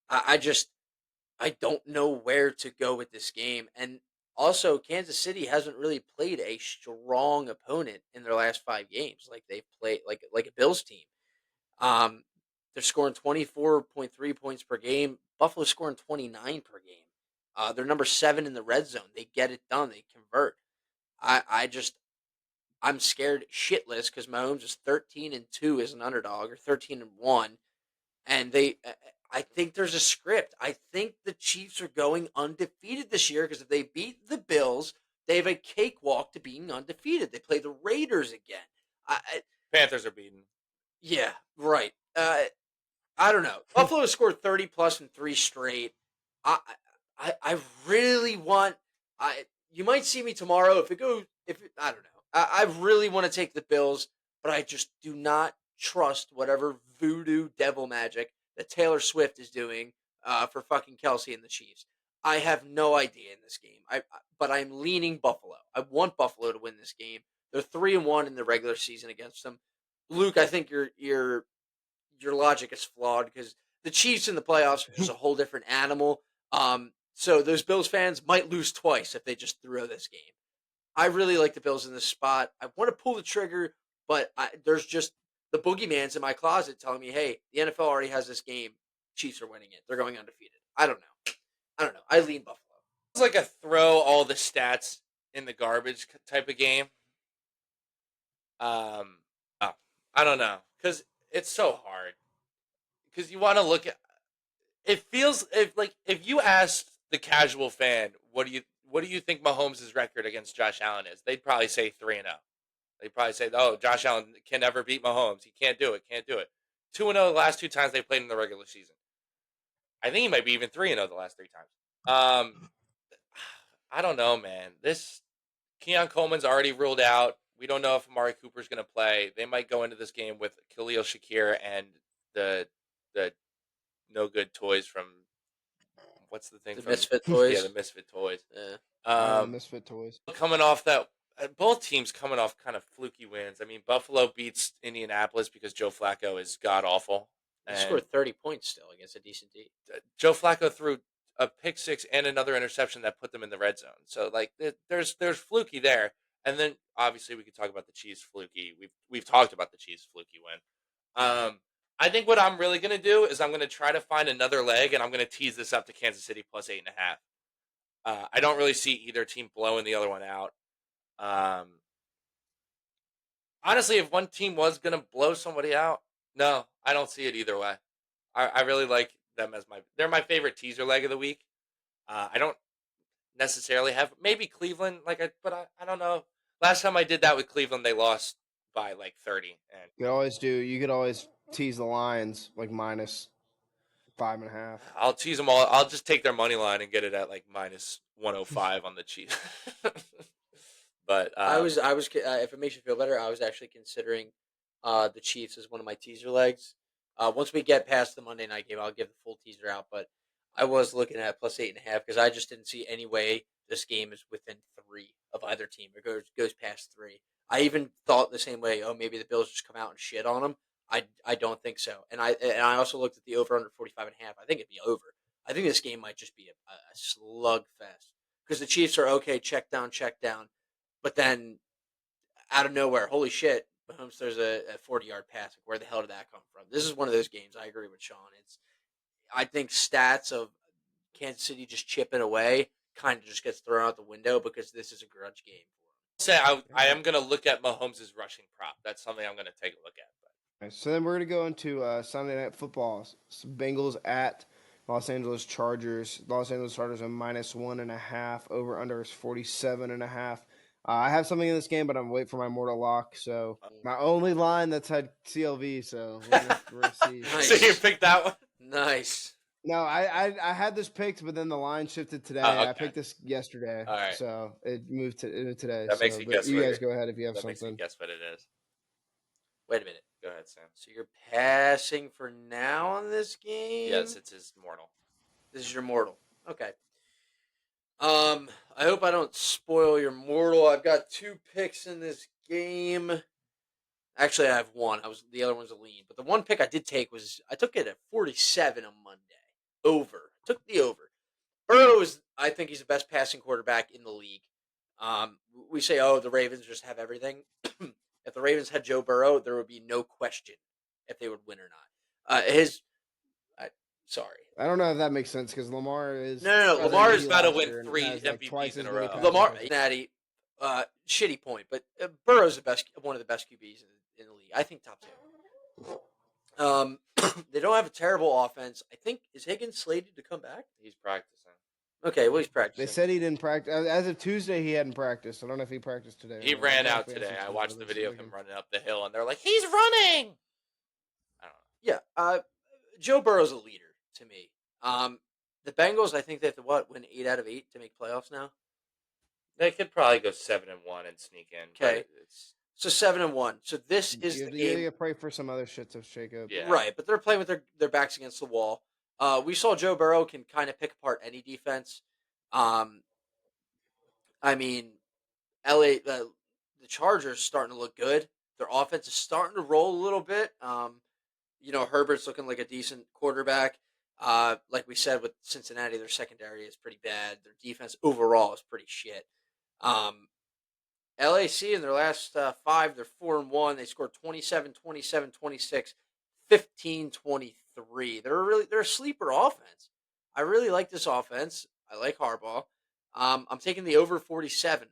I don't know where to go with this game. And also, Kansas City hasn't really played a strong opponent in their last 5 games. Like they've played like a Bills team. They're scoring 24.3 points per game. Buffalo's scoring 29 per game. They're number 7 in the red zone. They get it done. They convert. I'm scared shitless because Mahomes is 13-2 as an underdog, or 13-1, and I think there's a script. I think the Chiefs are going undefeated this year because if they beat the Bills, they have a cakewalk to being undefeated. They play the Raiders again. Panthers are beaten. Yeah, right. I don't know. Buffalo has scored 30 plus in 3 straight. I really want. You might see me tomorrow if it goes. I don't know. I really want to take the Bills, but I just do not trust whatever voodoo devil magic that Taylor Swift is doing for fucking Kelsey and the Chiefs. I have no idea in this game. But I'm leaning Buffalo. I want Buffalo to win this game. They're 3-1 in the regular season against them. Luke, I think your logic is flawed because the Chiefs in the playoffs are just a whole different animal. So those Bills fans might lose twice if they just throw this game. I really like the Bills in this spot. I want to pull the trigger, but there's just the boogeyman's in my closet telling me, "Hey, the NFL already has this game. Chiefs are winning it. They're going undefeated." I don't know. I lean Buffalo. It's like a throw all the stats in the garbage type of game. Oh, I don't know because it's so hard. Because you want to look at it feels if you asked the casual fan what do you think Mahomes' record against Josh Allen is, they'd probably say 3-0. They'd probably say, oh, Josh Allen can never beat Mahomes. He can't do it. 2-0 the last 2 times they played in the regular season. I think he might be even 3-0 the last 3 times. I don't know, man. This Keon Coleman's already ruled out. We don't know if Amari Cooper's going to play. They might go into this game with Khalil Shakir and the no good toys from what's the thing The from Misfit Toys. Yeah, the Misfit Toys. Yeah. Misfit Toys. Coming off that, both teams coming off kind of fluky wins. I mean, Buffalo beats Indianapolis because Joe Flacco is god awful. They scored 30 points still against a decent team. Joe Flacco threw a pick six and another interception that put them in the red zone. So like, there's fluky there. And then obviously we could talk about the Chiefs fluky. We've talked about the Chiefs fluky win. I think what I'm really gonna do is I'm gonna try to find another leg, and I'm gonna tease this up to Kansas City plus 8.5. I don't really see either team blowing the other one out. Honestly, if one team was gonna blow somebody out, no, I don't see it either way. I really like them as they're my favorite teaser leg of the week. I don't necessarily have maybe Cleveland but I don't know. Last time I did that with Cleveland, they lost by like 30. And You always do. You could always tease the Lions like minus 5.5. I'll tease them all. I'll just take their money line and get it at like minus 105 on the Chiefs. But I was if it makes you feel better, I was actually considering the Chiefs as one of my teaser legs. Once we get past the Monday night game, I'll give the full teaser out. But I was looking at plus 8.5 because I just didn't see any way this game is within 3 of either team. It goes past 3. I even thought the same way. Oh, maybe the Bills just come out and shit on them. I don't think so. And I also looked at the over under 45.5. I think it'd be over. I think this game might just be a slugfest because the Chiefs are okay, check down, but then out of nowhere, holy shit, Mahomes throws a 40-yard pass. Like, where the hell did that come from? This is one of those games. I agree with Sean. I think stats of Kansas City just chipping away kind of just gets thrown out the window because this is a grudge game for them. I am going to look at Mahomes' rushing prop. That's something I'm going to take a look at. Right, so then we're going to go into Sunday Night Football. Bengals at Los Angeles Chargers. Los Angeles Chargers are minus 1.5. Over under is 47.5. I have something in this game, but I'm waiting for my mortal lock. So my only line that's had CLV. So we're gonna see. Nice. So you picked that one? Nice. No, I had this picked, but then the line shifted today. Oh, okay. I picked this yesterday. All right. So it moved to today. That makes me guess. You guys go ahead if you have that makes me something. guess what it is. Wait a minute. Go ahead, Sam. So you're passing for now on this game? Yes, it's his mortal. This is your mortal. Okay. I hope I don't spoil your mortal. I've got 2 picks in this game. Actually, I have one. The other one's a lean. But the one pick I did take I took it at 47 on Monday. Over. Took the over. Burrow I think he's the best passing quarterback in the league. We say, oh, the Ravens just have everything. If the Ravens had Joe Burrow, there would be no question if they would win or not. Sorry. I don't know if that makes sense because Lamar is. No. Lamar's MVP about to last win year and 3 has, MVPs twice in as a many row. passing Lamar, touchdowns. Natty, shitty point, but Burrow's one of the best QBs in the league. I think top 2. They don't have a terrible offense. I think is Higgins slated to come back? He's practicing. Okay, well he's practicing. They said he didn't practice. As of Tuesday, he hadn't practiced. I don't know if he practiced today. He or not. ran I'm out not today. fancy I football, watched the but video of it's him like- running up the hill, and they're like, he's running! I don't know. Yeah, Joe Burrow's a leader to me. The Bengals, I think they have to win 8 out of 8 to make playoffs now. They could probably go 7-1 and sneak in. Okay. But it's So 7-1. So this is You the game. gotta pray for some other shit to shake up. Yeah. Right, but they're playing with their backs against the wall. We saw Joe Burrow can kind of pick apart any defense. I mean, the Chargers starting to look good. Their offense is starting to roll a little bit. Herbert's looking like a decent quarterback. Like we said with Cincinnati, their secondary is pretty bad. Their defense overall is pretty shit. LAC in their last 5, they're 4-1. They scored 27, 27, 26, 15, 23. They're a sleeper offense. I really like this offense. I like Harbaugh. I'm taking the over 47.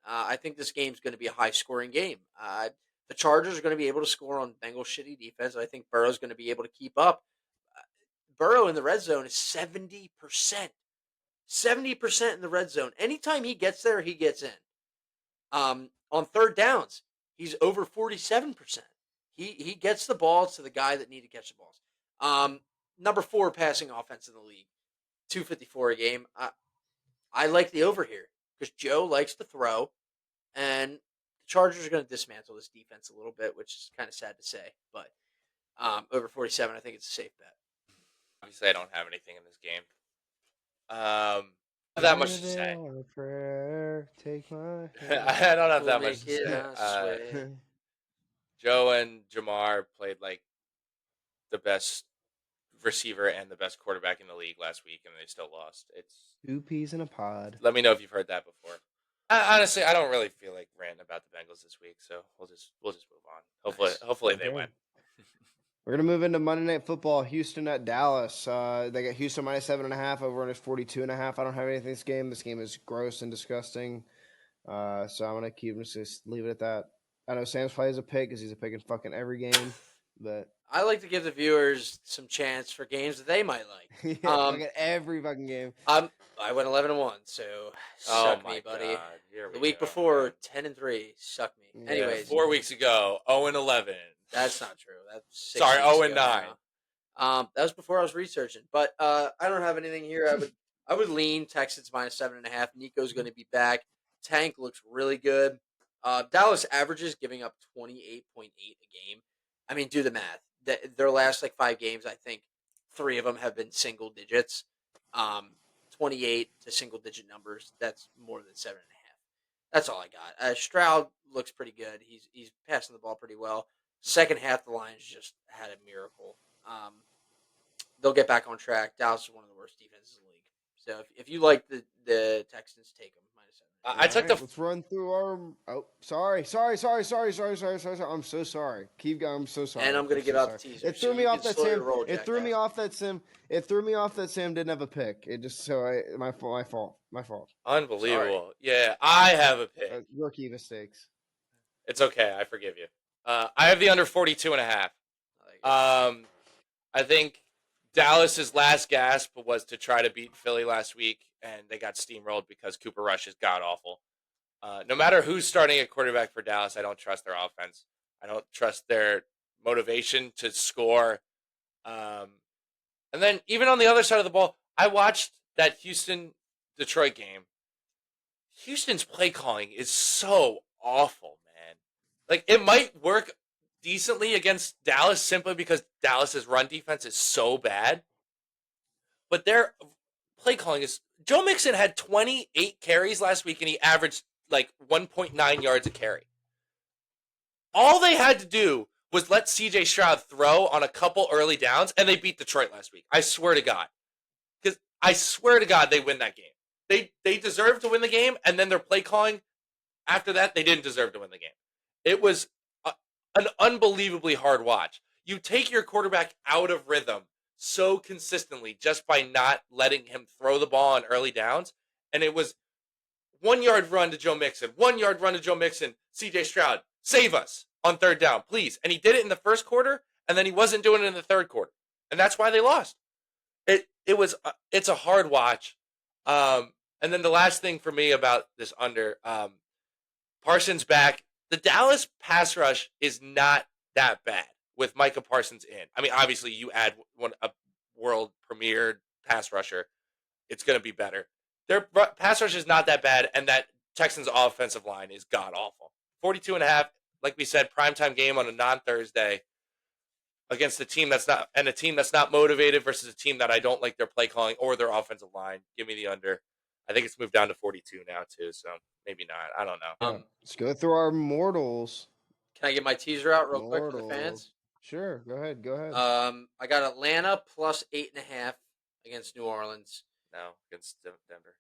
I think this game's going to be a high scoring game. The Chargers are going to be able to score on Bengals' shitty defense. I think Burrow's going to be able to keep up. Burrow in the red zone is 70%. 70% in the red zone. Anytime he gets there, he gets in. On third downs, he's over 47%. He gets the ball to the guy that need to catch the balls. Number 4 passing offense in the league, 254 a game. I like the over here because Joe likes to throw, and the Chargers are going to dismantle this defense a little bit, which is kind of sad to say. But over 47, I think it's a safe bet. Obviously, I don't have anything in this game. Not that much to say. Take my I don't have that We'll much to make it, say. swear. Joe and Jamar played like the best receiver and the best quarterback in the league last week, and they still lost. It's 2 peas in a pod. Let me know if you've heard that before. Honestly, I don't really feel like ranting about the Bengals this week, so we'll just move on. Hopefully they Okay. win. We're gonna move into Monday Night Football. Houston at Dallas. They got Houston minus 7.5. Over under 42.5. I don't have anything this game. This game is gross and disgusting. So I'm gonna just leave it at that. I know Sam's plays a pick because he's a pick in fucking every game, but I like to give the viewers some chance for games that they might like. yeah, look at every fucking game. I went 11-1, so suck my me, buddy. God. Here The we week go. before, 10-3, suck me. Yeah, Anyways, 4 weeks ago, 0-11. that's not true. That's 6 Sorry, weeks 0-9. ago now. That was before I was researching, but I don't have anything here. I would lean Texans minus 7.5. Nico's going to be back. Tank looks really good. Dallas averages giving up 28.8 a game. I mean, do the math. Their last 5 games, I think 3 of them have been single digits. 28 to single digit numbers. That's more than 7.5. That's all I got. Stroud looks pretty good. He's passing the ball pretty well. Second half, the Lions just had a miracle. They'll get back on track. Dallas is one of the worst defenses in the league. So if you like the Texans, take them minus 7. I took the. Let's run through our. Oh, sorry. I'm so sorry. Keep going. I'm so sorry. And I'm gonna so give out sorry. the teaser. It threw so me you off can that slow your Sam. roll, It threw me jackass. off that Sam. It threw me off that Sam didn't have a pick. It just my fault. Unbelievable. Yeah, I have a pick. Rookie mistakes. It's okay. I forgive you. I have the under 42.5. I like it. I think Dallas's last gasp was to try to beat Philly last week, and they got steamrolled because Cooper Rush is god awful. No matter who's starting at quarterback for Dallas, I don't trust their offense. I don't trust their motivation to score. And then even on the other side of the ball, I watched that Houston-Detroit game. Houston's play calling is so awful, man. It might work decently against Dallas simply because Dallas's run defense is so bad. But their play calling is... Joe Mixon had 28 carries last week, and he averaged 1.9 yards a carry. All they had to do was let C.J. Stroud throw on a couple early downs, and they beat Detroit last week. I swear to God. Because I swear to God they win that game. They deserve to win the game, and then their play calling after that, they didn't deserve to win the game. It was an unbelievably hard watch. You take your quarterback out of rhythm so consistently just by not letting him throw the ball on early downs, and it was 1 yard run to Joe Mixon, 1 yard run to Joe Mixon, C.J. Stroud, save us on third down, please. And he did it in the first quarter, and then he wasn't doing it in the third quarter. And that's why they lost. It's a hard watch. And then the last thing for me about this under, Parsons back. The Dallas pass rush is not that bad with Micah Parsons in. I mean, obviously you add a world premier pass rusher, it's going to be better. Their pass rush is not that bad, and that Texans offensive line is god awful. 42.5, like we said, primetime game on a non-Thursday against a team that's not motivated versus a team that I don't like their play calling or their offensive line. Give me the under. I think it's moved down to 42 now too, so maybe not. I don't know. Let's go through our mortals. Can I get my teaser out real quick for the Mortal. fans? Sure, go ahead. I got Atlanta plus 8.5 against New Orleans. No, against Denver.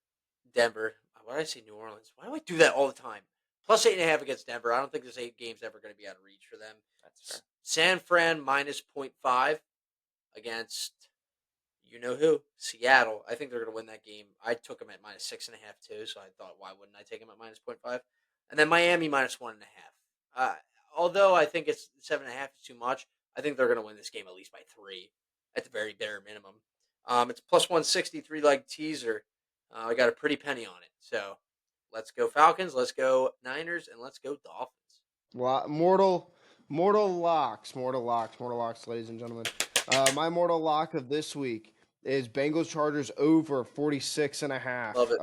Denver. Why did I say New Orleans? Why do I do that all the time? Plus 8.5 against Denver. I don't think this 8 game's ever going to be out of reach for them. That's fair. San Fran minus 0.5 against you know who? Seattle. I think they're going to win that game. I took them at minus 6.5 too, so I thought, why wouldn't I take them at minus 0.5? And then Miami minus 1.5. Although I think it's 7.5 is too much, I think they're going to win this game at least by 3 at the very bare minimum. It's plus 160 3-leg teaser. I got a pretty penny on it. So let's go Falcons, let's go Niners, and let's go Dolphins. Mortal locks, ladies and gentlemen. My mortal lock of this week is Bengals Chargers over 46.5. Love it.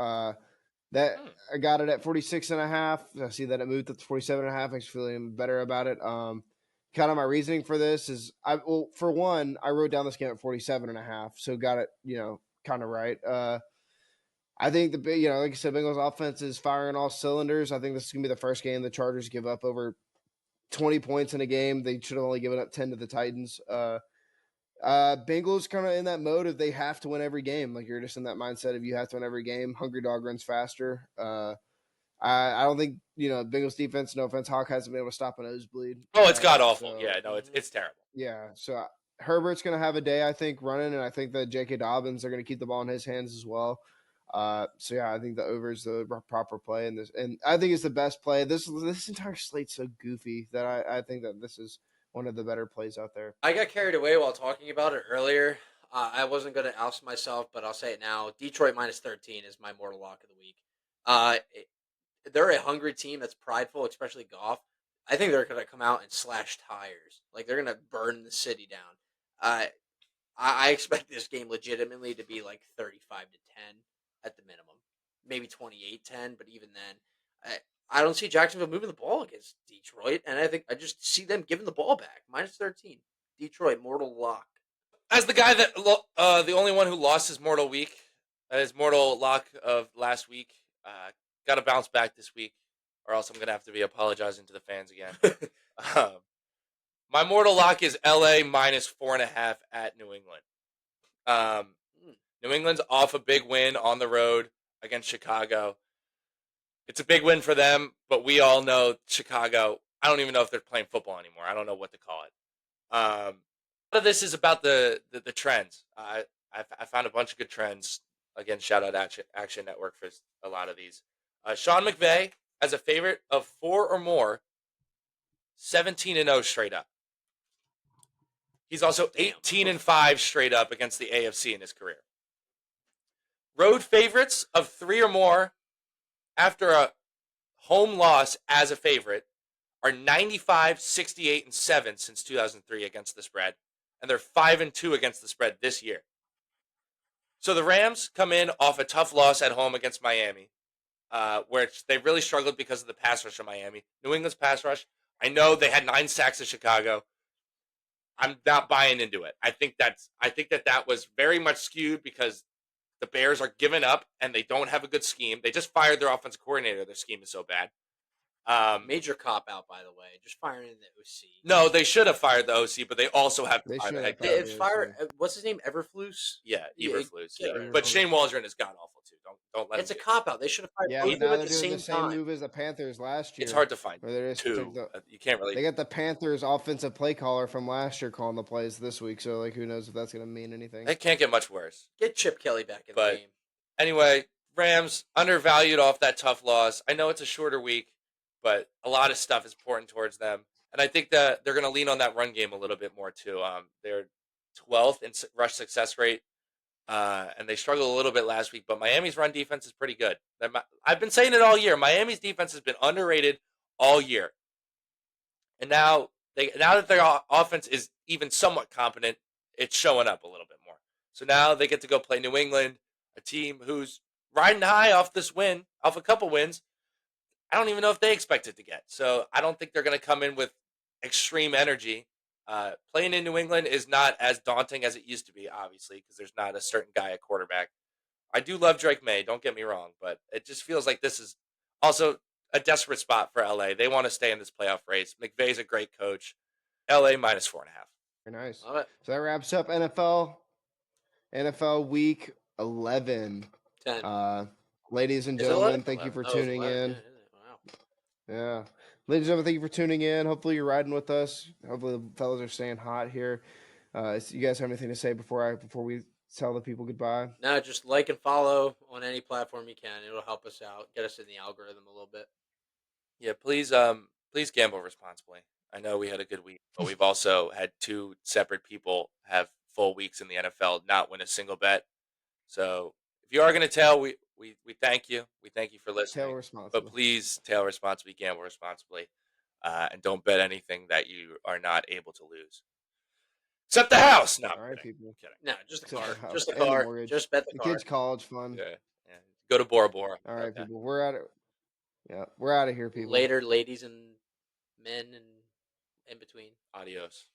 I got it at 46.5. I see that it moved up to 47.5. I'm feeling better about it. Kind of my reasoning for this is for one, I wrote down this game at 47.5, so got it, kind of right. I think like I said, Bengals offense is firing all cylinders. I think this is gonna be the first game the Chargers give up over 20 points in a game. They should have only given up 10 to the Titans. Bengals kind of in that mode of they have to win every game. Like you're just in that mindset of you have to win every game. Hungry dog runs faster. I don't think Bengals defense, no offense, Hawk hasn't been able to stop a nosebleed. Oh, it's god awful. So, yeah, no, it's terrible. Yeah, so Herbert's gonna have a day, I think, running, and I think that J.K. Dobbins are gonna keep the ball in his hands as well. So yeah, I think the over is the proper play in this, and I think it's the best play. This entire slate's so goofy that I think that this is one of the better plays out there. I got carried away while talking about it earlier. I wasn't going to oust myself, but I'll say it now. Detroit minus 13 is my mortal lock of the week. They're a hungry team that's prideful, especially Goff. I think they're going to come out and slash tires. Like, they're going to burn the city down. I expect this game legitimately to be like 35-10 at the minimum. Maybe 28-10, but even then, I don't see Jacksonville moving the ball against Detroit, and I just see them giving the ball back. Minus 13. Detroit, mortal lock. As the guy that the only one who lost his mortal lock of last week, got to bounce back this week, or else I'm gonna have to be apologizing to the fans again. My mortal lock is LA minus 4.5 at New England. New England's off a big win on the road against Chicago. It's a big win for them, but we all know Chicago. I don't even know if they're playing football anymore. I don't know what to call it. A lot of this is about the trends. I found a bunch of good trends. Again, shout out Action Network for a lot of these. Sean McVay as a favorite of 4 or more, 17-0 straight up. He's also 18-5 straight up against the AFC in his career. Road favorites of 3 or more after a home loss as a favorite are 95, 68, and 7 since 2003 against the spread, and they're 5-2 against the spread this year. So the Rams come in off a tough loss at home against Miami, where they really struggled because of the pass rush of Miami. New England's pass rush, I know they had 9 sacks in Chicago. I'm not buying into it. I think that was very much skewed because the Bears are giving up and they don't have a good scheme. They just fired their offensive coordinator. Their scheme is so bad. Major cop out, by the way. Just firing the OC. No, they should have fired the OC, but they also have to They fire the should head have coach. fired What's his name? Everflus? Yeah, Eberflus. Yeah, Yeah. But Shane Waldron is god awful too. Don't let It's a him. cop out. They should have fired Yeah, both but of now them they're at the doing same the same time. move as the Panthers last year. It's hard to find where they just two. took You can't really. They got the Panthers offensive play caller from last year calling the plays this week, so who knows if that's going to mean anything. It can't get much worse. Get Chip Kelly back in But- the game. Anyway, Rams undervalued off that tough loss. I know it's a shorter week, but a lot of stuff is important towards them. And I think that they're going to lean on that run game a little bit more, too. They're 12th in rush success rate, and they struggled a little bit last week. But Miami's run defense is pretty good. I've been saying it all year. Miami's defense has been underrated all year. And now that their offense is even somewhat competent, it's showing up a little bit more. So now they get to go play New England, a team who's riding high off this win, off a couple wins. I don't even know if they expect it to get. So I don't think they're going to come in with extreme energy. Playing in New England is not as daunting as it used to be, obviously, because there's not a certain guy at quarterback. I do love Drake May, don't get me wrong, but it just feels like this is also a desperate spot for LA. They want to stay in this playoff race. McVay's a great coach. LA minus 4.5. Very nice. Love it. So that wraps up NFL Week 11. 10. Ladies and Is it gentlemen, 11? thank you for 11. Oh, it's tuning 11. in. Yeah, is it? Wow. Yeah. Ladies and gentlemen, thank you for tuning in. Hopefully you're riding with us. Hopefully the fellas are staying hot here. You guys have anything to say before we tell the people goodbye? No, just like and follow on any platform you can. It'll help us out, get us in the algorithm a little bit. Yeah, please gamble responsibly. I know we had a good week, but we've also had 2 separate people have full weeks in the NFL not win a single bet. So if you are going to tail, we thank you. We thank you for listening. Tail responsibly. But please tail responsibly, gamble responsibly, and don't bet anything that you are not able to lose. Except the house. No, All I'm right, kidding. people. Kidding. No, just the Except car. the house Just the and the car. mortgage. Just bet the The car. kids' college fund. Yeah. Go to Bora Bora. All right, Okay. people. We're out of here, people. Later, ladies and men and in between. Adios.